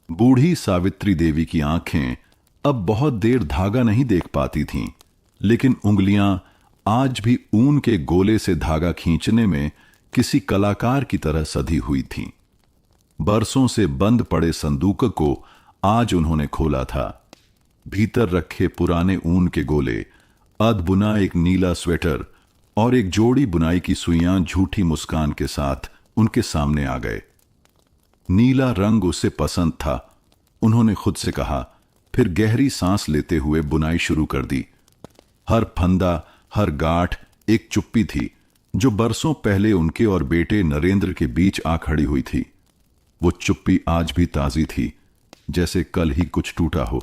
बूढ़ी सावित्री देवी की आंखें अब बहुत देर धागा नहीं देख पाती थीं, लेकिन उंगलियां आज भी ऊन के गोले से धागा खींचने में किसी कलाकार की तरह सधी हुई थीं। बरसों से बंद पड़े संदूक को आज उन्होंने खोला था। भीतर रखे पुराने ऊन के गोले, अध बुना एक नीला स्वेटर और एक जोड़ी बुनाई की सुइयां झूठी मुस्कान के साथ उनके सामने आ गए। नीला रंग उसे पसंद था, उन्होंने खुद से कहा, फिर गहरी सांस लेते हुए बुनाई शुरू कर दी। हर फंदा, हर गांठ एक चुप्पी थी जो बरसों पहले उनके और बेटे नरेंद्र के बीच आ खड़ी हुई थी। वो चुप्पी आज भी ताजी थी, जैसे कल ही कुछ टूटा हो।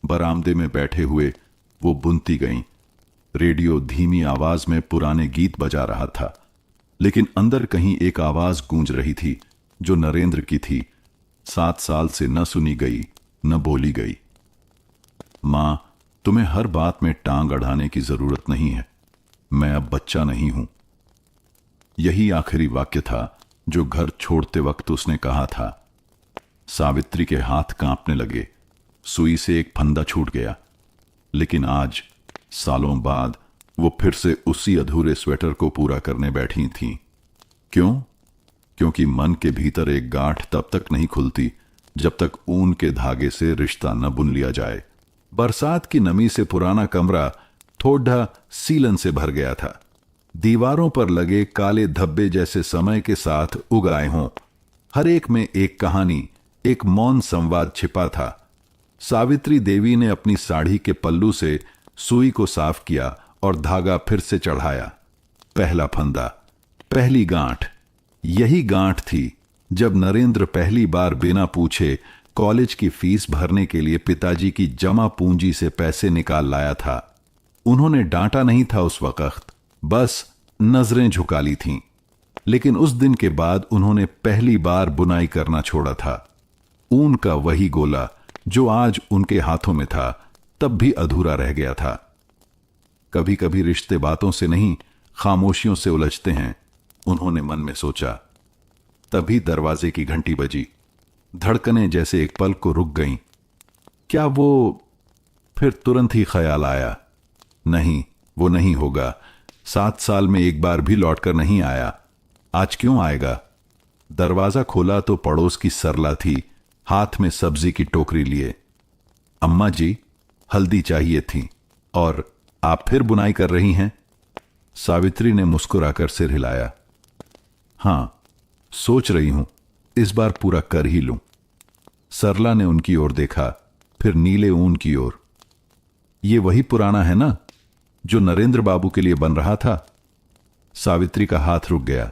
बरामदे में बैठे हुए वो बुनती गईं। रेडियो धीमी आवाज में पुराने गीत बजा रहा था, लेकिन अंदर कहीं एक आवाज गूंज रही थी जो नरेंद्र की थी। 7 साल से न सुनी गई, न बोली गई। मां, तुम्हें हर बात में टांग अड़ाने की जरूरत नहीं है, मैं अब बच्चा नहीं हूं। यही आखिरी वाक्य था जो घर छोड़ते वक्त उसने कहा था। सावित्री के हाथ कांपने लगे, सुई से एक फंदा छूट गया। लेकिन आज, सालों बाद, वो फिर से उसी अधूरे स्वेटर को पूरा करने बैठी थीं। क्यों? क्योंकि मन के भीतर एक गांठ तब तक नहीं खुलती जब तक ऊन के धागे से रिश्ता न बुन लिया जाए। बरसात की नमी से पुराना कमरा थोड़ा सीलन से भर गया था। दीवारों पर लगे काले धब्बे जैसे समय के साथ उग आए हों। हर एक में एक कहानी, एक मौन संवाद छिपा था। सावित्री देवी ने अपनी साड़ी के पल्लू से सुई को साफ किया और धागा फिर से चढ़ाया। पहला फंदा, पहली गांठ। यही गांठ थी जब नरेंद्र पहली बार बिना पूछे कॉलेज की फीस भरने के लिए पिताजी की जमा पूंजी से पैसे निकाल लाया था। उन्होंने डांटा नहीं था उस वक्त, बस नजरें झुका ली थीं। लेकिन उस दिन के बाद उन्होंने पहली बार बुनाई करना छोड़ा था। ऊन का वही गोला जो आज उनके हाथों में था, तब भी अधूरा रह गया था। कभी कभी रिश्ते बातों से नहीं, खामोशियों से उलझते हैं, उन्होंने मन में सोचा। तभी दरवाजे की घंटी बजी। धड़कनें जैसे एक पल को रुक गईं। क्या वो? फिर तुरंत ही ख्याल आया, नहीं, वो नहीं होगा। 7 साल में एक बार भी लौटकर नहीं आया, आज क्यों आएगा? दरवाजा खोला तो पड़ोस की सरला थी, हाथ में सब्जी की टोकरी लिए। अम्मा जी, हल्दी चाहिए थी। और आप फिर बुनाई कर रही हैं? सावित्री ने मुस्कुराकर सिर हिलाया। हां, सोच रही हूं इस बार पूरा कर ही लूं। सरला ने उनकी ओर देखा, फिर नीले ऊन की ओर। ये वही पुराना है ना जो नरेंद्र बाबू के लिए बन रहा था? सावित्री का हाथ रुक गया,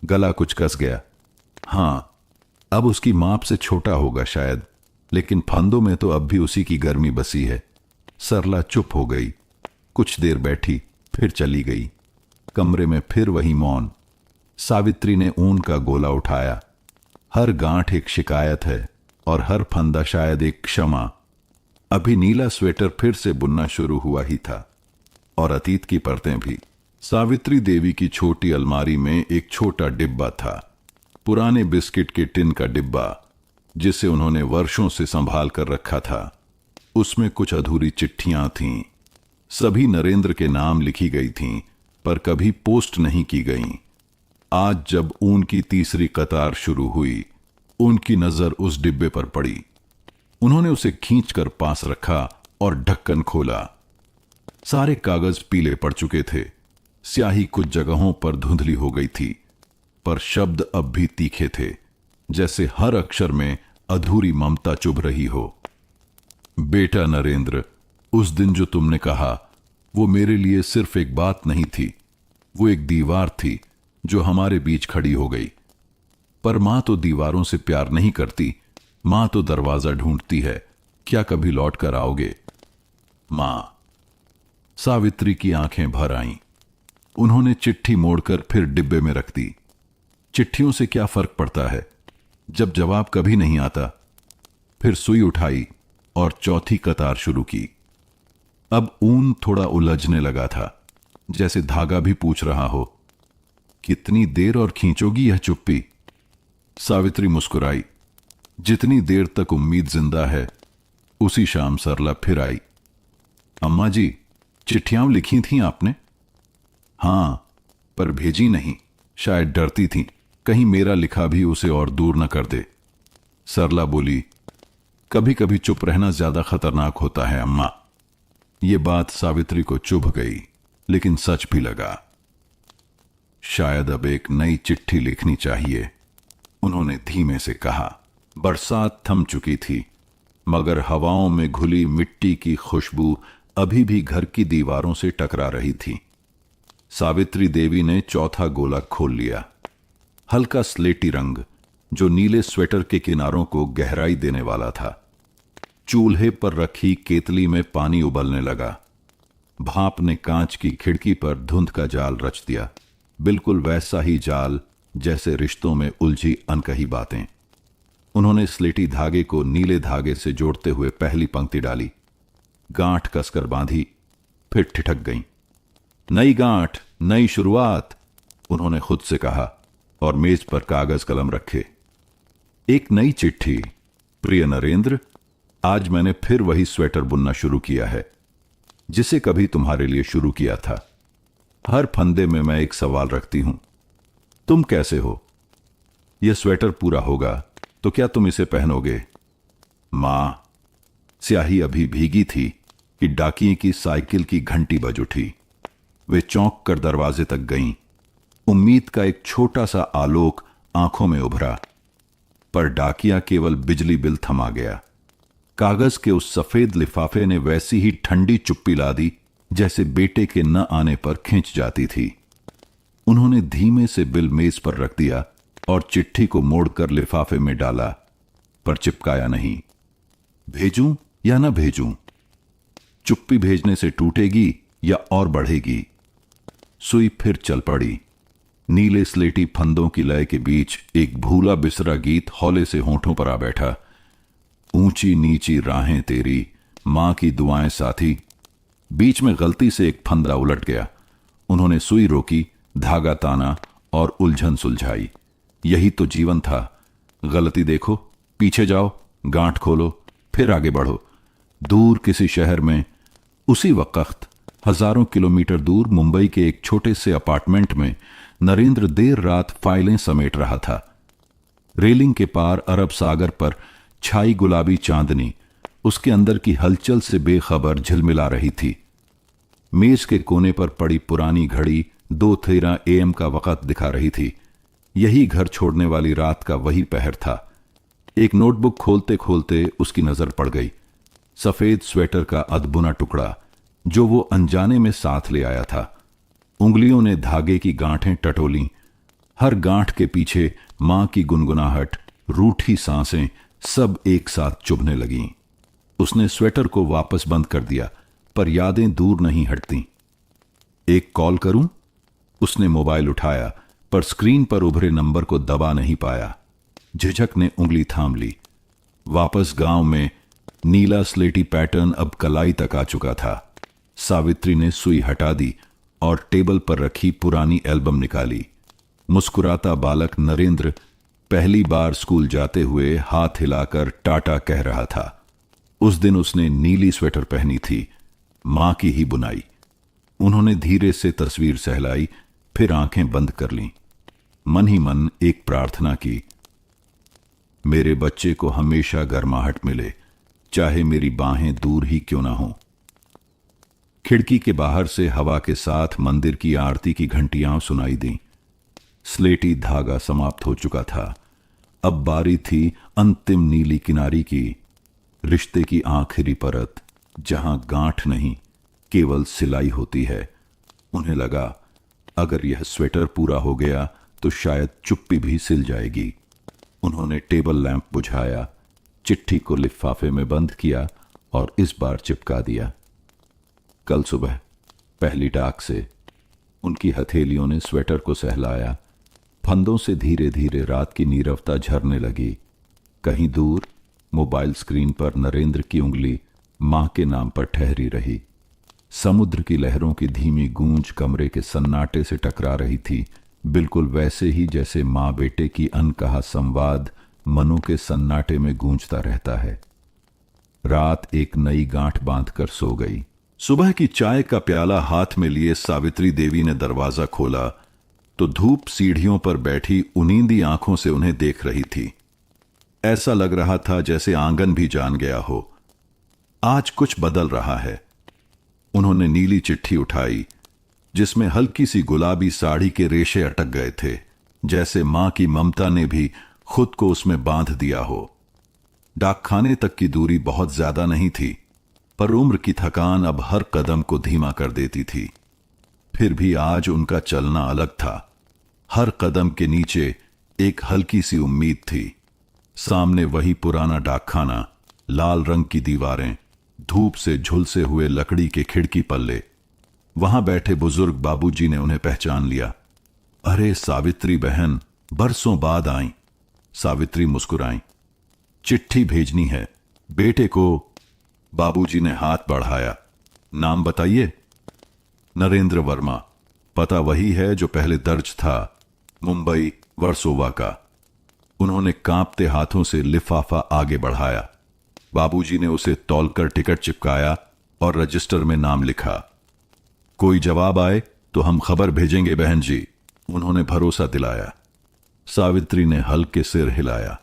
गला कुछ कस गया। हां, अब उसकी माप से छोटा होगा शायद, लेकिन फंदों में तो अब भी उसी की गर्मी बसी है। सरला चुप हो गई, कुछ देर बैठी, फिर चली गई। कमरे में फिर वही मौन। सावित्री ने ऊन का गोला उठाया। हर गांठ एक शिकायत है और हर फंदा शायद एक क्षमा। अभी नीला स्वेटर फिर से बुनना शुरू हुआ ही था, और अतीत की परतें भी। सावित्री देवी की छोटी अलमारी में एक छोटा डिब्बा था, पुराने बिस्किट के टिन का डिब्बा, जिसे उन्होंने वर्षों से संभाल कर रखा था। उसमें कुछ अधूरी चिट्ठियां थीं। सभी नरेंद्र के नाम लिखी गई थीं, पर कभी पोस्ट नहीं की गईं। आज जब ऊन की तीसरी कतार शुरू हुई, उनकी नजर उस डिब्बे पर पड़ी। उन्होंने उसे खींचकर पास रखा और ढक्कन खोला। सारे कागज पीले पड़ चुके थे। स्याही कुछ जगहों पर धुंधली हो गई थी, पर शब्द अब भी तीखे थे, जैसे हर अक्षर में अधूरी ममता चुभ रही हो। बेटा नरेंद्र, उस दिन जो तुमने कहा, वो मेरे लिए सिर्फ एक बात नहीं थी, वो एक दीवार थी जो हमारे बीच खड़ी हो गई। पर मां तो दीवारों से प्यार नहीं करती, मां तो दरवाजा ढूंढती है। क्या कभी लौट कर आओगे? मां। सावित्री की आंखें भर आईं। उन्होंने चिट्ठी मोड़कर फिर डिब्बे में रख दी। चिट्ठियों से क्या फर्क पड़ता है जब जवाब कभी नहीं आता। फिर सुई उठाई और चौथी कतार शुरू की। अब ऊन थोड़ा उलझने लगा था, जैसे धागा भी पूछ रहा हो, कितनी देर और खींचोगी यह चुप्पी? सावित्री मुस्कुराई। जितनी देर तक उम्मीद जिंदा है। उसी शाम सरला फिर आई। अम्मा जी, चिट्ठियां लिखी थीं आपने? हां, पर भेजी नहीं। शायद डरती थीं कहीं मेरा लिखा भी उसे और दूर न कर दे। सरला बोली, कभी कभी चुप रहना ज्यादा खतरनाक होता है अम्मा। यह बात सावित्री को चुभ गई, लेकिन सच भी लगा। शायद अब एक नई चिट्ठी लिखनी चाहिए, उन्होंने धीमे से कहा। बरसात थम चुकी थी, मगर हवाओं में घुली मिट्टी की खुशबू अभी भी घर की दीवारों से टकरा रही थी। सावित्री देवी ने चौथा गोला खोल लिया। हल्का स्लेटी रंग, जो नीले स्वेटर के किनारों को गहराई देने वाला था। चूल्हे पर रखी केतली में पानी उबलने लगा। भाप ने कांच की खिड़की पर धुंध का जाल रच दिया, बिल्कुल वैसा ही जाल जैसे रिश्तों में उलझी अनकही बातें। उन्होंने स्लेटी धागे को नीले धागे से जोड़ते हुए पहली पंक्ति डाली, गांठ कसकर बांधी, फिर ठिठक गईं। नई गांठ, नई शुरुआत, उन्होंने खुद से कहा, और मेज पर कागज कलम रखे। एक नई चिट्ठी। प्रिय नरेंद्र, आज मैंने फिर वही स्वेटर बुनना शुरू किया है, जिसे कभी तुम्हारे लिए शुरू किया था। हर फंदे में मैं एक सवाल रखती हूं, तुम कैसे हो? यह स्वेटर पूरा होगा तो क्या तुम इसे पहनोगे? मां। स्याही अभी भीगी थी कि डाकिये की साइकिल की घंटी बज उठी। वे चौंक कर दरवाजे तक गईं। उम्मीद का एक छोटा सा आलोक आंखों में उभरा, पर डाकिया केवल बिजली बिल थमा गया। कागज के उस सफेद लिफाफे ने वैसी ही ठंडी चुप्पी ला दी जैसे बेटे के न आने पर खींच जाती थी। उन्होंने धीमे से बिल मेज पर रख दिया और चिट्ठी को मोड़कर लिफाफे में डाला, पर चिपकाया नहीं। भेजूं या न भेजूं? चुप्पी भेजने से टूटेगी या और बढ़ेगी? सुई फिर चल पड़ी। नीले स्लेटी फंदों की लय के बीच एक भूला बिसरा गीत हौले से होंठों पर आ बैठा। ऊंची नीची राहें तेरी, मां की दुआएं साथी। बीच में गलती से एक फंदा उलट गया। उन्होंने सुई रोकी, धागा ताना और उलझन सुलझाई। यही तो जीवन था। गलती देखो, पीछे जाओ, गांठ खोलो, फिर आगे बढ़ो। दूर किसी शहर में उसी वक्त हजारों किलोमीटर दूर मुंबई के एक छोटे से अपार्टमेंट में नरेंद्र देर रात फाइलें समेट रहा था। रेलिंग के पार अरब सागर पर छाई गुलाबी चांदनी उसके अंदर की हलचल से बेखबर झिलमिला रही थी। मेज के कोने पर पड़ी पुरानी घड़ी 2:13 AM का वक्त दिखा रही थी। यही घर छोड़ने वाली रात का वही पहर था। एक नोटबुक खोलते खोलते उसकी नजर पड़ गई। सफेद स्वेटर का अधबुना टुकड़ा जो वो अनजाने में साथ ले आया था। उंगलियों ने धागे की गांठें टटोली। हर गांठ के पीछे मां की गुनगुनाहट, रूठी सांसें सब एक साथ चुभने लगीं। उसने स्वेटर को वापस बंद कर दिया, पर यादें दूर नहीं हटती। एक कॉल करूं? उसने मोबाइल उठाया, पर स्क्रीन पर उभरे नंबर को दबा नहीं पाया। झिझक ने उंगली थाम ली। वापस गांव में नीला स्लेटी पैटर्न अब कलाई तक आ चुका था। सावित्री ने सुई हटा दी और टेबल पर रखी पुरानी एल्बम निकाली। मुस्कुराता बालक नरेंद्र पहली बार स्कूल जाते हुए हाथ हिलाकर टाटा कह रहा था। उस दिन उसने नीली स्वेटर पहनी थी, मां की ही बुनाई। उन्होंने धीरे से तस्वीर सहलाई, फिर आंखें बंद कर लीं। मन ही मन एक प्रार्थना की, मेरे बच्चे को हमेशा गर्माहट मिले, चाहे मेरी बाहें दूर ही क्यों ना हों। खिड़की के बाहर से हवा के साथ मंदिर की आरती की घंटियां सुनाई दी। स्लेटी धागा समाप्त हो चुका था। अब बारी थी अंतिम नीली किनारी की, रिश्ते की आखिरी परत, जहां गांठ नहीं केवल सिलाई होती है। उन्हें लगा अगर यह स्वेटर पूरा हो गया तो शायद चुप्पी भी सिल जाएगी। उन्होंने टेबल लैंप बुझाया, चिट्ठी को लिफाफे में बंद किया और इस बार चिपका दिया। कल सुबह पहली डाक से उनकी हथेलियों ने स्वेटर को सहलाया। फंदों से धीरे धीरे रात की नीरवता झरने लगी। कहीं दूर मोबाइल स्क्रीन पर नरेंद्र की उंगली मां के नाम पर ठहरी रही। समुद्र की लहरों की धीमी गूंज कमरे के सन्नाटे से टकरा रही थी, बिल्कुल वैसे ही जैसे मां बेटे की अनकहा संवाद मनों के सन्नाटे में गूंजता रहता है। रात एक नई गांठ बांधकर सो गई। सुबह की चाय का प्याला हाथ में लिए सावित्री देवी ने दरवाजा खोला तो धूप सीढ़ियों पर बैठी उनींदी आंखों से उन्हें देख रही थी। ऐसा लग रहा था जैसे आंगन भी जान गया हो। आज कुछ बदल रहा है। उन्होंने नीली चिट्ठी उठाई जिसमें हल्की सी गुलाबी साड़ी के रेशे अटक गए थे, जैसे मां की ममता ने भी खुद को उसमें बांध दिया हो। डाकखाने तक की दूरी बहुत ज्यादा नहीं थी, पर उम्र की थकान अब हर कदम को धीमा कर देती थी। फिर भी आज उनका चलना अलग था। हर कदम के नीचे एक हल्की सी उम्मीद थी। सामने वही पुराना डाकखाना, लाल रंग की दीवारें, धूप से झुलसे हुए लकड़ी के खिड़की पल्ले। वहां बैठे बुजुर्ग बाबूजी ने उन्हें पहचान लिया। अरे सावित्री बहन, बरसों बाद आई। सावित्री मुस्कुराई। चिट्ठी भेजनी है बेटे को। बाबूजी ने हाथ बढ़ाया। नाम बताइए। नरेंद्र वर्मा। पता वही है जो पहले दर्ज था, मुंबई वर्सोवा का। उन्होंने कांपते हाथों से लिफाफा आगे बढ़ाया। बाबूजी ने उसे तौलकर टिकट चिपकाया और रजिस्टर में नाम लिखा। कोई जवाब आए तो हम खबर भेजेंगे बहन जी, उन्होंने भरोसा दिलाया। सावित्री ने हल्के सिर हिलाया।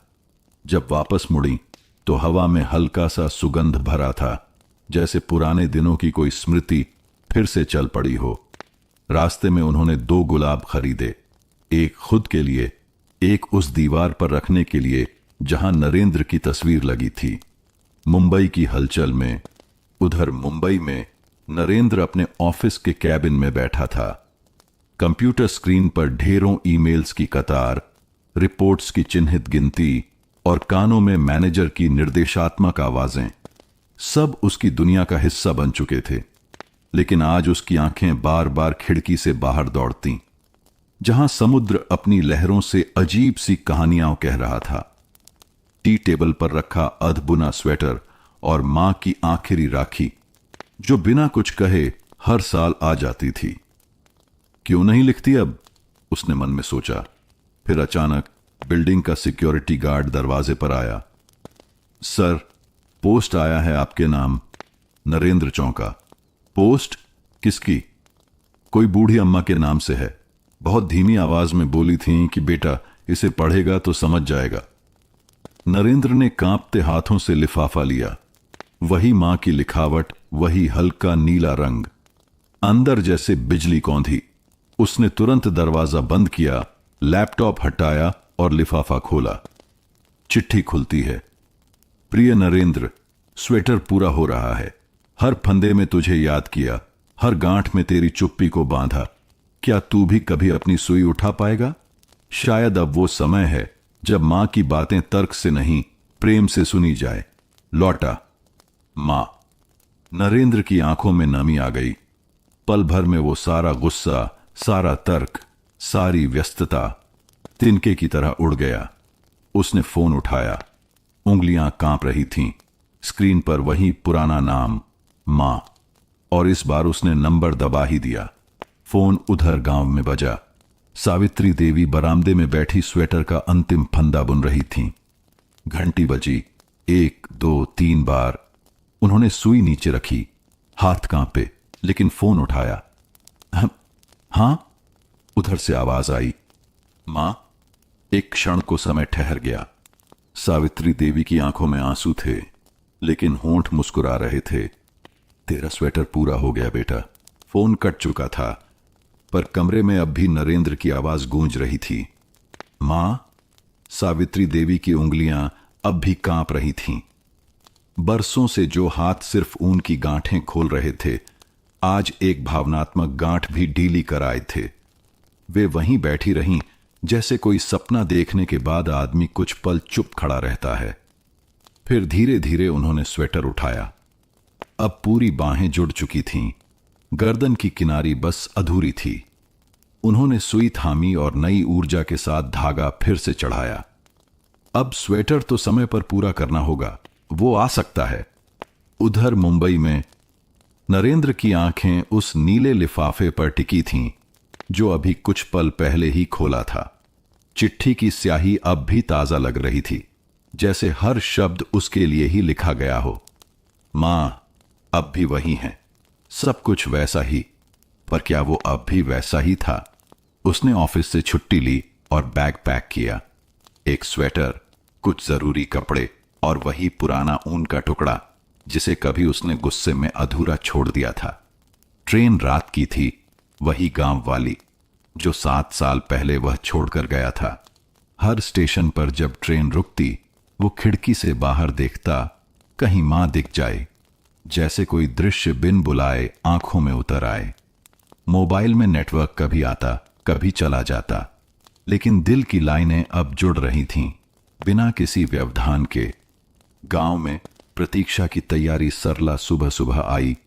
जब वापस मुड़ी तो हवा में हल्का सा सुगंध भरा था, जैसे पुराने दिनों की कोई स्मृति फिर से चल पड़ी हो। रास्ते में उन्होंने 2 गुलाब खरीदे, एक खुद के लिए, एक उस दीवार पर रखने के लिए जहां नरेंद्र की तस्वीर लगी थी। मुंबई की हलचल में, उधर मुंबई में नरेंद्र अपने ऑफिस के कैबिन में बैठा था। कंप्यूटर स्क्रीन पर ढेरों ईमेल्स की कतार, रिपोर्ट्स की चिन्हित गिनती और कानों में मैनेजर की निर्देशात्मक आवाजें, सब उसकी दुनिया का हिस्सा बन चुके थे। लेकिन आज उसकी आंखें बार बार खिड़की से बाहर दौड़तीं, जहां समुद्र अपनी लहरों से अजीब सी कहानियां कह रहा था। टी टेबल पर रखा अधबुना स्वेटर और मां की आखिरी राखी, जो बिना कुछ कहे हर साल आ जाती थी। क्यों नहीं लिखती अब, उसने मन में सोचा। फिर अचानक बिल्डिंग का सिक्योरिटी गार्ड दरवाजे पर आया। सर, पोस्ट आया है आपके नाम। नरेंद्र चौंका। पोस्ट? किसकी? कोई बूढ़ी अम्मा के नाम से है। बहुत धीमी आवाज में बोली थी कि बेटा इसे पढ़ेगा तो समझ जाएगा। नरेंद्र ने कांपते हाथों से लिफाफा लिया। वही मां की लिखावट, वही हल्का नीला रंग, अंदर जैसे बिजली कौंधी। उसने तुरंत दरवाजा बंद किया, लैपटॉप हटाया और लिफाफा खोला। चिट्ठी खुलती है। प्रिय नरेंद्र, स्वेटर पूरा हो रहा है। हर फंदे में तुझे याद किया, हर गांठ में तेरी चुप्पी को बांधा। क्या तू भी कभी अपनी सुई उठा पाएगा? शायद अब वो समय है जब मां की बातें तर्क से नहीं, प्रेम से सुनी जाए। लौटा, मां। नरेंद्र की आंखों में नमी आ गई। पल भर में वो सारा गुस्सा, सारा तर्क, सारी व्यस्तता तिनके की तरह उड़ गया। उसने फोन उठाया। उंगलियां कांप रही थीं। स्क्रीन पर वही पुराना नाम, मां। और इस बार उसने नंबर दबा ही दिया। फोन उधर गांव में बजा। सावित्री देवी बरामदे में बैठी स्वेटर का अंतिम फंदा बुन रही थीं। घंटी बजी। 1, 2, 3 बार। उन्होंने सुई नीचे रखी। हाथ कांपे, लेकिन फोन उठाया। हां? उधर से आवाज आई, मां। एक क्षण को समय ठहर गया। सावित्री देवी की आंखों में आंसू थे, लेकिन होंठ मुस्कुरा रहे थे। तेरा स्वेटर पूरा हो गया बेटा। फोन कट चुका था, पर कमरे में अब भी नरेंद्र की आवाज गूंज रही थी। मां। सावित्री देवी की उंगलियां अब भी कांप रही थीं। बरसों से जो हाथ सिर्फ ऊन की गांठें खोल रहे थे, आज एक भावनात्मक गांठ भी ढीली कर आए थे। वे वहीं बैठी रहीं, जैसे कोई सपना देखने के बाद आदमी कुछ पल चुप खड़ा रहता है। फिर धीरे धीरे उन्होंने स्वेटर उठाया। अब पूरी बाहें जुड़ चुकी थीं, गर्दन की किनारी बस अधूरी थी। उन्होंने सुई थामी और नई ऊर्जा के साथ धागा फिर से चढ़ाया। अब स्वेटर तो समय पर पूरा करना होगा, वो आ सकता है। उधर मुंबई में नरेंद्र की आंखें उस नीले लिफाफे पर टिकी थीं, जो अभी कुछ पल पहले ही खोला था। चिट्ठी की स्याही अब भी ताजा लग रही थी, जैसे हर शब्द उसके लिए ही लिखा गया हो। मां अब भी वही है, सब कुछ वैसा ही। पर क्या वो अब भी वैसा ही था? उसने ऑफिस से छुट्टी ली और बैग पैक किया। एक स्वेटर, कुछ जरूरी कपड़े और वही पुराना ऊन का टुकड़ा जिसे कभी उसने गुस्से में अधूरा छोड़ दिया था। ट्रेन रात की थी, वही गांव वाली जो 7 साल पहले वह छोड़कर गया था। हर स्टेशन पर जब ट्रेन रुकती, वो खिड़की से बाहर देखता, कहीं मां दिख जाए, जैसे कोई दृश्य बिन बुलाए आंखों में उतर आए। मोबाइल में नेटवर्क कभी आता, कभी चला जाता, लेकिन दिल की लाइनें अब जुड़ रही थीं, बिना किसी व्यवधान के। गांव में प्रतीक्षा की तैयारी सरला सुबह सुबह आई,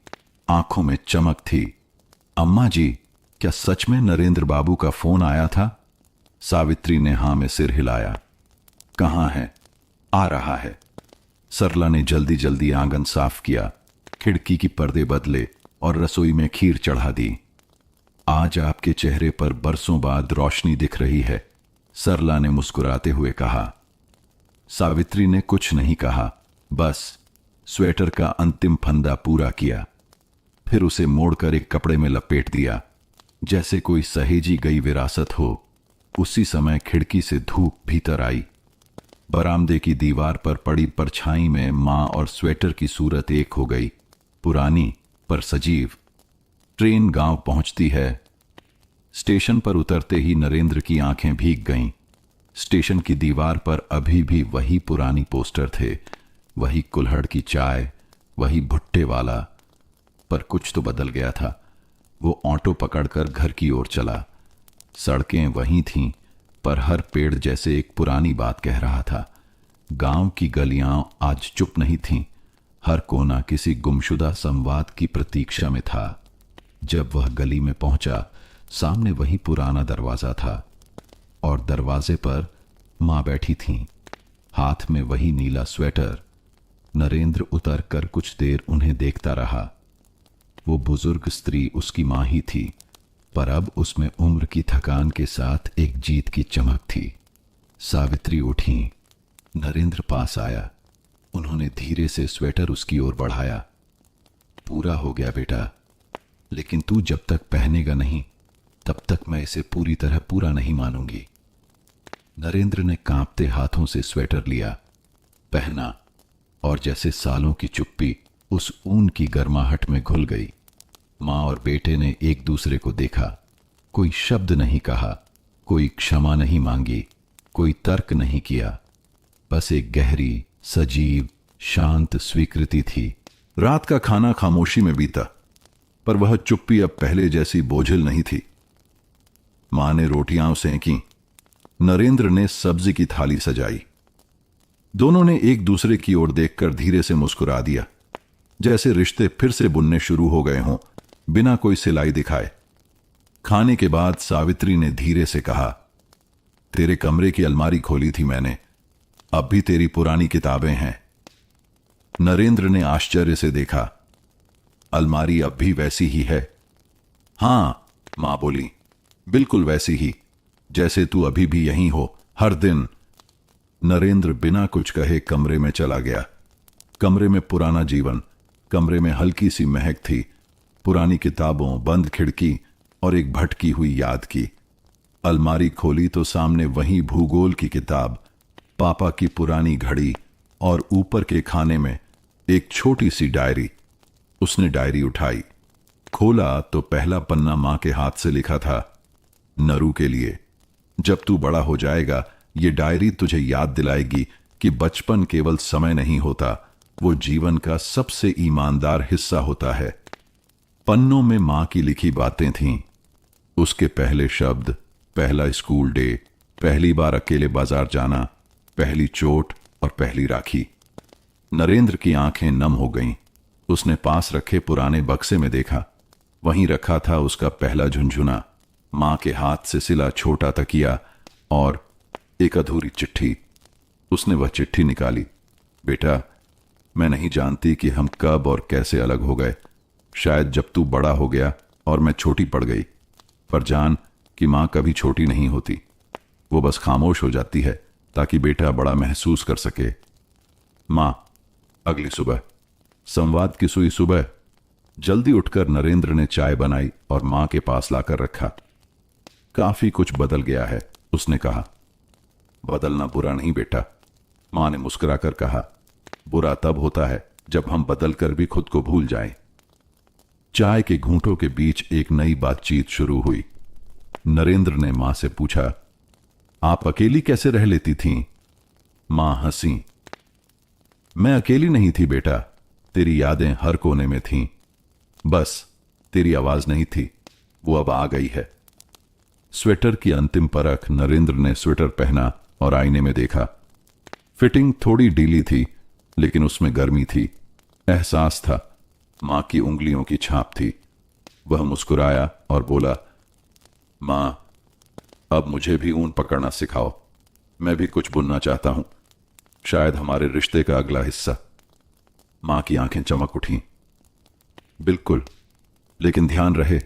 आंखों में चमक थी। अम्मा जी, क्या सच में नरेंद्र बाबू का फोन आया था? सावित्री ने हां में सिर हिलाया। कहां है? आ रहा है। सरला ने जल्दी जल्दी आंगन साफ किया, खिड़की की पर्दे बदले और रसोई में खीर चढ़ा दी। आज आपके चेहरे पर बरसों बाद रोशनी दिख रही है, सरला ने मुस्कुराते हुए कहा। सावित्री ने कुछ नहीं कहा, बस स्वेटर का अंतिम फंदा पूरा किया। फिर उसे मोड़कर एक कपड़े में लपेट दिया, जैसे कोई सहेजी गई विरासत हो। उसी समय खिड़की से धूप भीतर आई। बरामदे की दीवार पर पड़ी परछाई में मां और स्वेटर की सूरत एक हो गई, पुरानी पर सजीव। ट्रेन गांव पहुंचती है। स्टेशन पर उतरते ही नरेंद्र की आंखें भीग गईं। स्टेशन की दीवार पर अभी भी वही पुरानी पोस्टर थे, वही कुल्हड़ की चाय, वही भुट्टे वाला। पर कुछ तो बदल गया था। वो ऑटो पकड़कर घर की ओर चला। सड़कें वहीं थीं, पर हर पेड़ जैसे एक पुरानी बात कह रहा था। गांव की गलियां आज चुप नहीं थीं। हर कोना किसी गुमशुदा संवाद की प्रतीक्षा में था। जब वह गली में पहुंचा, सामने वही पुराना दरवाजा था और दरवाजे पर मां बैठी थीं, हाथ में वही नीला स्वेटर। नरेंद्र उतर कर कुछ देर उन्हें देखता रहा। वो बुजुर्ग स्त्री उसकी मां ही थी, पर अब उसमें उम्र की थकान के साथ एक जीत की चमक थी। सावित्री उठी। नरेंद्र पास आया। उन्होंने धीरे से स्वेटर उसकी ओर बढ़ाया। पूरा हो गया बेटा, लेकिन तू जब तक पहनेगा नहीं, तब तक मैं इसे पूरी तरह पूरा नहीं मानूंगी। नरेंद्र ने कांपते हाथों से स्वेटर लिया, पहना, और जैसे सालों की चुप्पी उस ऊन की गर्माहट में घुल गई। मां और बेटे ने एक दूसरे को देखा। कोई शब्द नहीं कहा, कोई क्षमा नहीं मांगी, कोई तर्क नहीं किया। बस एक गहरी, सजीव, शांत स्वीकृति थी। रात का खाना खामोशी में बीता, पर वह चुप्पी अब पहले जैसी बोझिल नहीं थी। मां ने रोटियां सेंकी। नरेंद्र ने सब्जी की थाली सजाई। दोनों ने एक दूसरे की ओर देखकर धीरे से मुस्कुरा दिया, जैसे रिश्ते फिर से बुनने शुरू हो गए हों, बिना कोई सिलाई दिखाए। खाने के बाद सावित्री ने धीरे से कहा, तेरे कमरे की अलमारी खोली थी मैंने, अब भी तेरी पुरानी किताबें हैं। नरेंद्र ने आश्चर्य से देखा। अलमारी अब भी वैसी ही है? हां, मां बोली, बिल्कुल वैसी ही, जैसे तू अभी भी यहीं हो, हर दिन। नरेंद्र बिना कुछ कहे कमरे में चला गया। कमरे में पुराना जीवन, कमरे में हल्की सी महक थी, पुरानी किताबों, बंद खिड़की और एक भटकी हुई याद की। अलमारी खोली तो सामने वही भूगोल की किताब, पापा की पुरानी घड़ी और ऊपर के खाने में एक छोटी सी डायरी। उसने डायरी उठाई, खोला तो पहला पन्ना मां के हाथ से लिखा था, नरू के लिए। जब तू बड़ा हो जाएगा, ये डायरी तुझे याद दिलाएगी कि बचपन केवल समय नहीं होता, वो जीवन का सबसे ईमानदार हिस्सा होता है। पन्नों में मां की लिखी बातें थीं। उसके पहले शब्द, पहला स्कूल डे, पहली बार अकेले बाजार जाना, पहली चोट और पहली राखी। नरेंद्र की आंखें नम हो गईं। उसने पास रखे पुराने बक्से में देखा। वहीं रखा था उसका पहला झुनझुना, मां के हाथ से सिला छोटा तकिया और एक अधूरी चिट्ठी। उसने वह चिट्ठी निकाली। बेटा, मैं नहीं जानती कि हम कब और कैसे अलग हो गए। शायद जब तू बड़ा हो गया और मैं छोटी पड़ गई। पर जान कि मां कभी छोटी नहीं होती। वो बस खामोश हो जाती है ताकि बेटा बड़ा महसूस कर सके। मां, अगली सुबह। संवाद की सुई सुबह। जल्दी उठकर नरेंद्र ने चाय बनाई और मां के पास लाकर रखा। काफी कुछ बदल गया है, उसने कहा। बदलना बुरा नहीं बेटा, मां ने मुस्कुराकर कहा। बुरा तब होता है जब हम बदलकर भी खुद को भूल जाएं। चाय के घूंटों के बीच एक नई बातचीत शुरू हुई। नरेंद्र ने मां से पूछा, आप अकेली कैसे रह लेती थीं? मां हंसी। मैं अकेली नहीं थी बेटा, तेरी यादें हर कोने में थीं। बस तेरी आवाज नहीं थी, वो अब आ गई है। स्वेटर की अंतिम परख। नरेंद्र ने स्वेटर पहना और आईने में देखा। फिटिंग थोड़ी ढीली थी, लेकिन उसमें गर्मी थी, एहसास था। मां की उंगलियों की छाप थी। वह मुस्कुराया और बोला, मां, अब मुझे भी ऊन पकड़ना सिखाओ। मैं भी कुछ बुनना चाहता हूं, शायद हमारे रिश्ते का अगला हिस्सा। मां की आंखें चमक उठीं। बिल्कुल, लेकिन ध्यान रहे,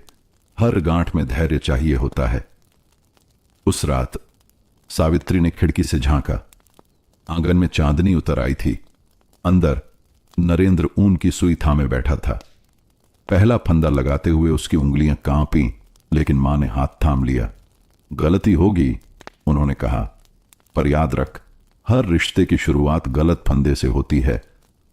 हर गांठ में धैर्य चाहिए होता है। उस रात सावित्री ने खिड़की से झांका। आंगन में चांदनी उतर आई थी। अंदर नरेंद्र ऊन की सुई थामे बैठा था। पहला फंदा लगाते हुए उसकी उंगलियां कांपी, लेकिन मां ने हाथ थाम लिया। गलती होगी, उन्होंने कहा, पर याद रख, हर रिश्ते की शुरुआत गलत फंदे से होती है,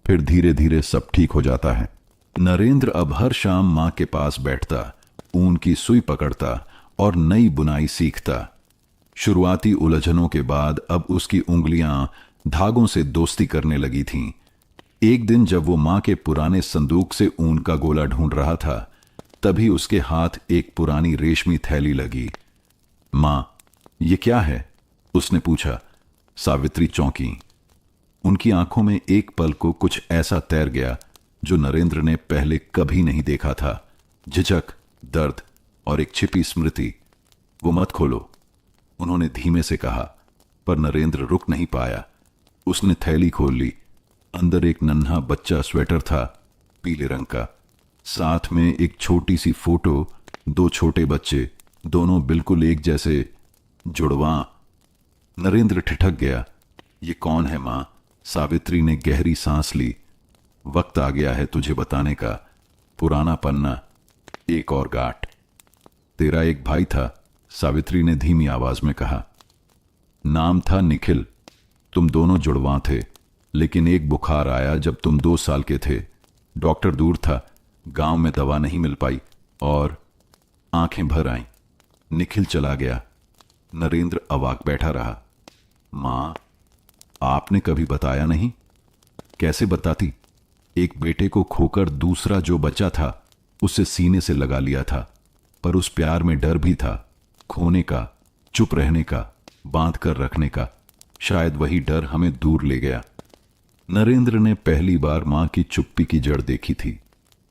फिर धीरे धीरे सब ठीक हो जाता है। नरेंद्र अब हर शाम मां के पास बैठता, ऊन की सुई पकड़ता और नई बुनाई सीखता। शुरुआती उलझनों के बाद अब उसकी उंगलियां धागों से दोस्ती करने लगी थीं। एक दिन जब वो मां के पुराने संदूक से ऊन का गोला ढूंढ रहा था, तभी उसके हाथ एक पुरानी रेशमी थैली लगी। मां, ये क्या है? उसने पूछा। सावित्री चौंकी। उनकी आंखों में एक पल को कुछ ऐसा तैर गया जो नरेंद्र ने पहले कभी नहीं देखा था। झिझक, दर्द और एक छिपी स्मृति। वो मत खोलो, उन्होंने धीमे से कहा, पर नरेंद्र रुक नहीं पाया। उसने थैली खोल ली। अंदर एक नन्हा बच्चा स्वेटर था, पीले रंग का। साथ में एक छोटी सी फोटो, दो छोटे बच्चे, दोनों बिल्कुल एक जैसे, जुड़वां। नरेंद्र ठिठक गया। ये कौन है मां? सावित्री ने गहरी सांस ली। वक्त आ गया है तुझे बताने का। पुराना पन्ना, एक और गांठ। तेरा एक भाई था, सावित्री ने धीमी आवाज में कहा। नाम था निखिल। तुम दोनों जुड़वां थे, लेकिन एक बुखार आया जब तुम 2 साल के थे। डॉक्टर दूर था, गांव में दवा नहीं मिल पाई और आंखें भर आईं। निखिल चला गया। नरेंद्र अवाक बैठा रहा। मां, आपने कभी बताया नहीं? कैसे बताती? एक बेटे को खोकर दूसरा जो बचा था उसे सीने से लगा लिया था, पर उस प्यार में डर भी था, खोने का, चुप रहने का, बांध कर रखने का। शायद वही डर हमें दूर ले गया। नरेंद्र ने पहली बार मां की चुप्पी की जड़ देखी थी।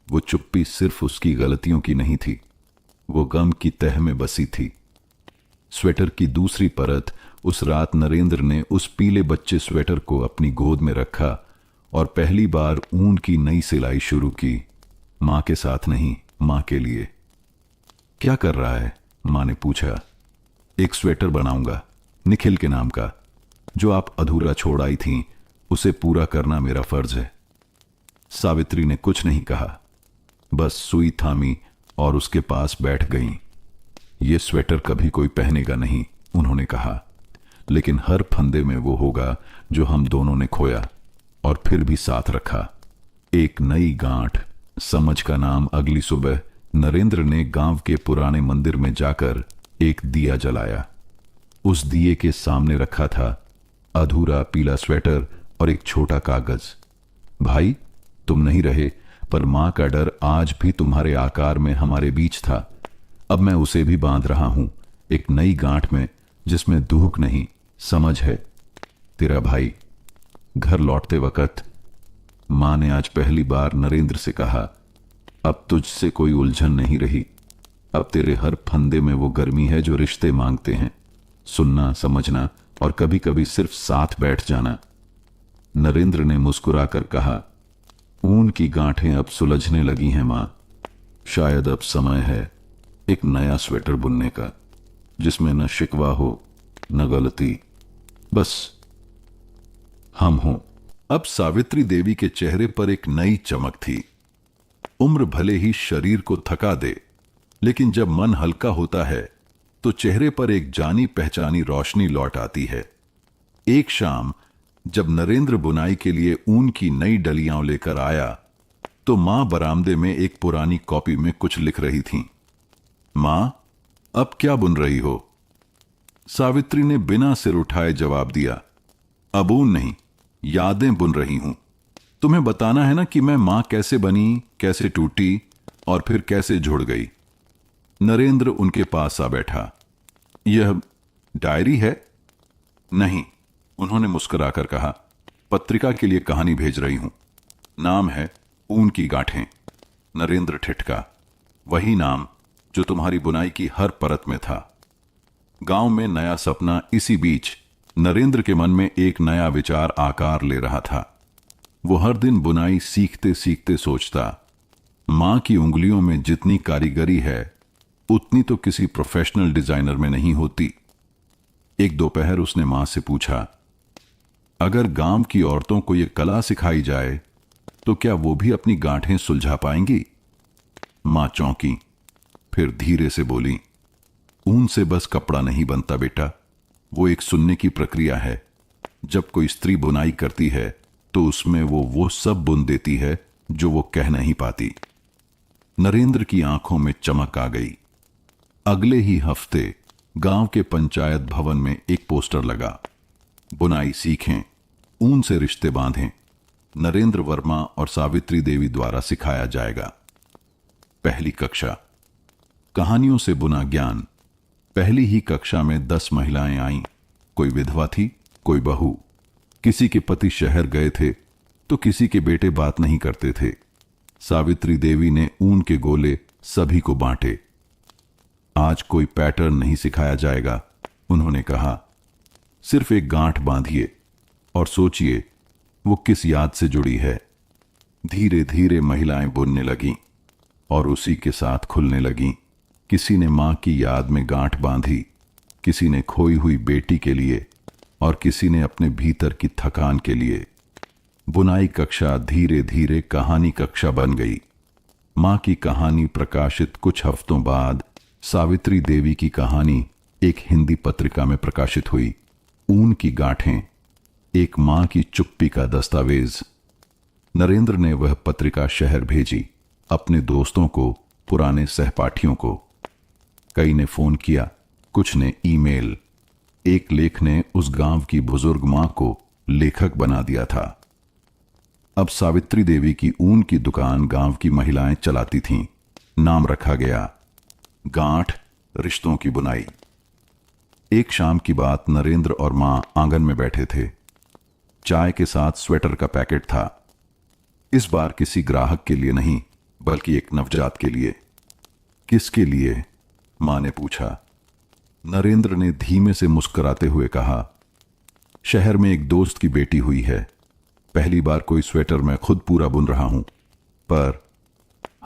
वो चुप्पी सिर्फ उसकी गलतियों की नहीं थी, वो गम की तह में बसी थी। स्वेटर की दूसरी परत। उस रात नरेंद्र ने उस पीले बच्चे स्वेटर को अपनी गोद में रखा और पहली बार ऊन की नई सिलाई शुरू की। मां के साथ नहीं, मां के लिए। क्या कर रहा है? मां ने पूछा। एक स्वेटर बनाऊंगा, निखिल के नाम का। जो आप अधूरा छोड़ आई थीं, उसे पूरा करना मेरा फर्ज है। सावित्री ने कुछ नहीं कहा, बस सुई थामी और उसके पास बैठ गईं। ये स्वेटर कभी कोई पहनेगा नहीं, उन्होंने कहा, लेकिन हर फंदे में वो होगा जो हम दोनों ने खोया और फिर भी साथ रखा। एक नई गांठ। समझ का नाम। अगली सुबह नरेंद्र ने गांव के पुराने मंदिर में जाकर एक दिया जलाया। उस दिए के सामने रखा था अधूरा पीला स्वेटर और एक छोटा कागज। भाई, तुम नहीं रहे, पर मां का डर आज भी तुम्हारे आकार में हमारे बीच था। अब मैं उसे भी बांध रहा हूं, एक नई गांठ में, जिसमें दुख नहीं, समझ है। तेरा भाई। घर लौटते वक्त मां ने आज पहली बार नरेंद्र से कहा, अब तुझसे कोई उलझन नहीं रही। अब तेरे हर फंदे में वो गर्मी है जो रिश्ते मांगते हैं। सुनना, समझना और कभी कभी सिर्फ साथ बैठ जाना। नरेंद्र ने मुस्कुराकर कहा, ऊन की गांठें अब सुलझने लगी हैं मां। शायद अब समय है एक नया स्वेटर बुनने का, जिसमें न शिकवा हो, न गलती, बस हम हों। अब सावित्री देवी के चेहरे पर एक नई चमक थी। उम्र भले ही शरीर को थका दे, लेकिन जब मन हल्का होता है तो चेहरे पर एक जानी पहचानी रोशनी लौट आती है। एक शाम जब नरेंद्र बुनाई के लिए ऊन की नई डलियां लेकर आया, तो मां बरामदे में एक पुरानी कॉपी में कुछ लिख रही थीं। मां, अब क्या बुन रही हो? सावित्री ने बिना सिर उठाए जवाब दिया, अब ऊन नहीं, यादें बुन रही हूं। तुम्हें बताना है ना कि मैं मां कैसे बनी, कैसे टूटी और फिर कैसे जुड़ गई। नरेंद्र उनके पास आ बैठा। यह डायरी है? नहीं, उन्होंने मुस्कुराकर कहा, पत्रिका के लिए कहानी भेज रही हूं। नाम है ऊन की गांठें। नरेंद्र ठिठका। वही नाम जो तुम्हारी बुनाई की हर परत में था। गांव में नया सपना। इसी बीच नरेंद्र के मन में एक नया विचार आकार ले रहा था। वो हर दिन बुनाई सीखते सीखते सोचता, मां की उंगलियों में जितनी कारीगरी है उतनी तो किसी प्रोफेशनल डिजाइनर में नहीं होती। एक दोपहर उसने मां से पूछा, अगर गांव की औरतों को यह कला सिखाई जाए तो क्या वो भी अपनी गांठें सुलझा पाएंगी? मां चौंकी, फिर धीरे से बोली, ऊन से बस कपड़ा नहीं बनता बेटा, वो एक सुनने की प्रक्रिया है। जब कोई स्त्री बुनाई करती है तो उसमें वो सब बुन देती है जो वो कह नहीं पाती। नरेंद्र की आंखों में चमक आ गई। अगले ही हफ्ते गांव के पंचायत भवन में एक पोस्टर लगा, बुनाई सीखें, ऊन से रिश्ते बांधें, नरेंद्र वर्मा और सावित्री देवी द्वारा सिखाया जाएगा। पहली कक्षा, कहानियों से बुना ज्ञान। पहली ही कक्षा में 10 महिलाएं आईं। कोई विधवा थी, कोई बहू, किसी के पति शहर गए थे तो किसी के बेटे बात नहीं करते थे। सावित्री देवी ने ऊन के गोले सभी को बांटे। आज कोई पैटर्न नहीं सिखाया जाएगा, उन्होंने कहा। सिर्फ एक गांठ बांधिए और सोचिए वो किस याद से जुड़ी है। धीरे धीरे महिलाएं बुनने लगीं और उसी के साथ खुलने लगीं। किसी ने मां की याद में गांठ बांधी, किसी ने खोई हुई बेटी के लिए और किसी ने अपने भीतर की थकान के लिए। बुनाई कक्षा धीरे धीरे कहानी कक्षा बन गई। मां की कहानी प्रकाशित कुछ हफ्तों बाद सावित्री देवी की कहानी एक हिंदी पत्रिका में प्रकाशित हुई। ऊन की गांठें, एक मां की चुप्पी का दस्तावेज। नरेंद्र ने वह पत्रिका शहर भेजी, अपने दोस्तों को, पुराने सहपाठियों को। कई ने फोन किया, कुछ ने ईमेल। एक लेख ने उस गांव की बुजुर्ग मां को लेखक बना दिया था। अब सावित्री देवी की ऊन की दुकान गांव की महिलाएं चलाती थीं। नाम रखा गया, गांठ रिश्तों की बुनाई। एक शाम की बात, नरेंद्र और मां आंगन में बैठे थे। चाय के साथ स्वेटर का पैकेट था। इस बार किसी ग्राहक के लिए नहीं, बल्कि एक नवजात के लिए। किसके लिए? मां ने पूछा। नरेंद्र ने धीमे से मुस्कुराते हुए कहा, शहर में एक दोस्त की बेटी हुई है। पहली बार कोई स्वेटर मैं खुद पूरा बुन रहा हूं, पर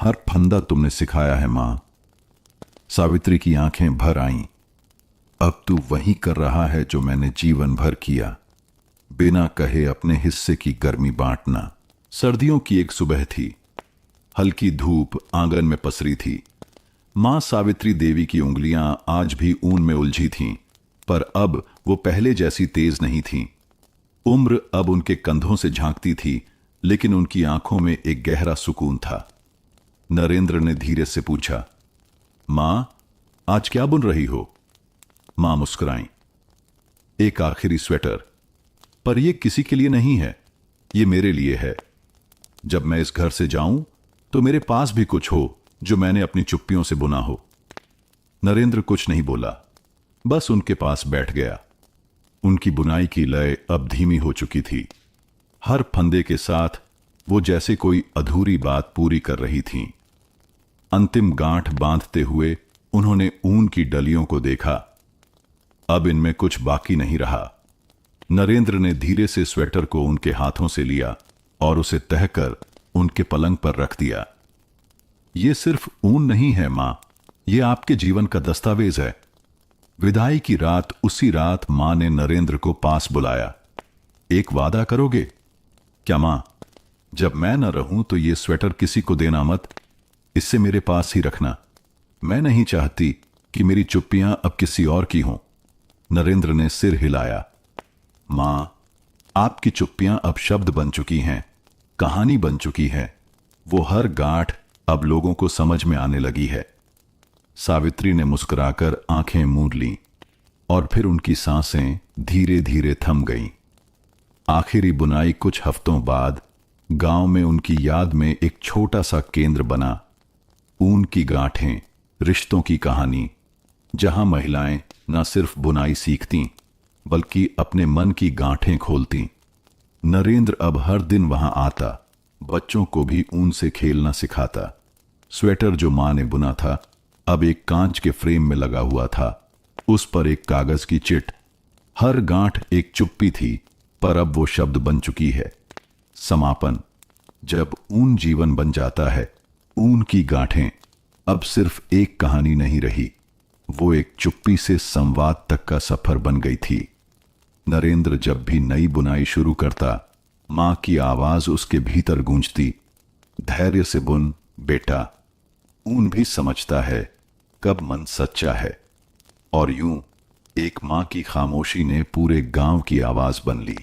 हर फंदा तुमने सिखाया है मां। सावित्री की आंखें भर आईं। अब तू वही कर रहा है जो मैंने जीवन भर किया, बिना कहे अपने हिस्से की गर्मी बांटना। सर्दियों की एक सुबह थी। हल्की धूप आंगन में पसरी थी। मां सावित्री देवी की उंगलियां आज भी ऊन में उलझी थीं, पर अब वो पहले जैसी तेज नहीं थीं। उम्र अब उनके कंधों से झांकती थी, लेकिन उनकी आंखों में एक गहरा सुकून था। नरेंद्र ने धीरे से पूछा, मां, आज क्या बुन रही हो? मां मुस्कुराईं। एक आखिरी स्वेटर, पर यह किसी के लिए नहीं है, ये मेरे लिए है। जब मैं इस घर से जाऊं तो मेरे पास भी कुछ हो जो मैंने अपनी चुप्पियों से बुना हो। नरेंद्र कुछ नहीं बोला, बस उनके पास बैठ गया। उनकी बुनाई की लय अब धीमी हो चुकी थी। हर फंदे के साथ वो जैसे कोई अधूरी बात पूरी कर रही थीं। अंतिम गांठ बांधते हुए उन्होंने ऊन की डलियों को देखा। अब इनमें कुछ बाकी नहीं रहा। नरेंद्र ने धीरे से स्वेटर को उनके हाथों से लिया और उसे तहकर उनके पलंग पर रख दिया। ये सिर्फ ऊन नहीं है मां, ये आपके जीवन का दस्तावेज है। विदाई की रात, उसी रात मां ने नरेंद्र को पास बुलाया। एक वादा करोगे? क्या मां? जब मैं न रहूं तो ये स्वेटर किसी को देना मत, इससे मेरे पास ही रखना। मैं नहीं चाहती कि मेरी चुप्पियां अब किसी और की हों। नरेंद्र ने सिर हिलाया। मां, आपकी चुप्पियां अब शब्द बन चुकी हैं, कहानी बन चुकी है। वो हर गांठ अब लोगों को समझ में आने लगी है। सावित्री ने मुस्कुराकर आंखें मूंद लीं और फिर उनकी सांसें धीरे धीरे थम गईं। आखिरी बुनाई कुछ हफ्तों बाद गांव में उनकी याद में एक छोटा सा केंद्र बना। ऊन की गांठें, रिश्तों की कहानी, जहां महिलाएं न सिर्फ बुनाई सीखतीं बल्कि अपने मन की गांठें खोलतीं। नरेंद्र अब हर दिन वहां आता, बच्चों को भी ऊन से खेलना सिखाता। स्वेटर जो मां ने बुना था अब एक कांच के फ्रेम में लगा हुआ था। उस पर एक कागज की चिट। हर गांठ एक चुप्पी थी, पर अब वो शब्द बन चुकी है, समापन। जब ऊन जीवन बन जाता है, ऊन की गांठें अब सिर्फ एक कहानी नहीं रही, वो एक चुप्पी से संवाद तक का सफर बन गई थी। नरेंद्र जब भी नई बुनाई शुरू करता, मां की आवाज उसके भीतर गूंजती, धैर्य से बुन बेटा, ऊन भी समझता है कब मन सच्चा है। और यूं एक मां की खामोशी ने पूरे गांव की आवाज बन ली।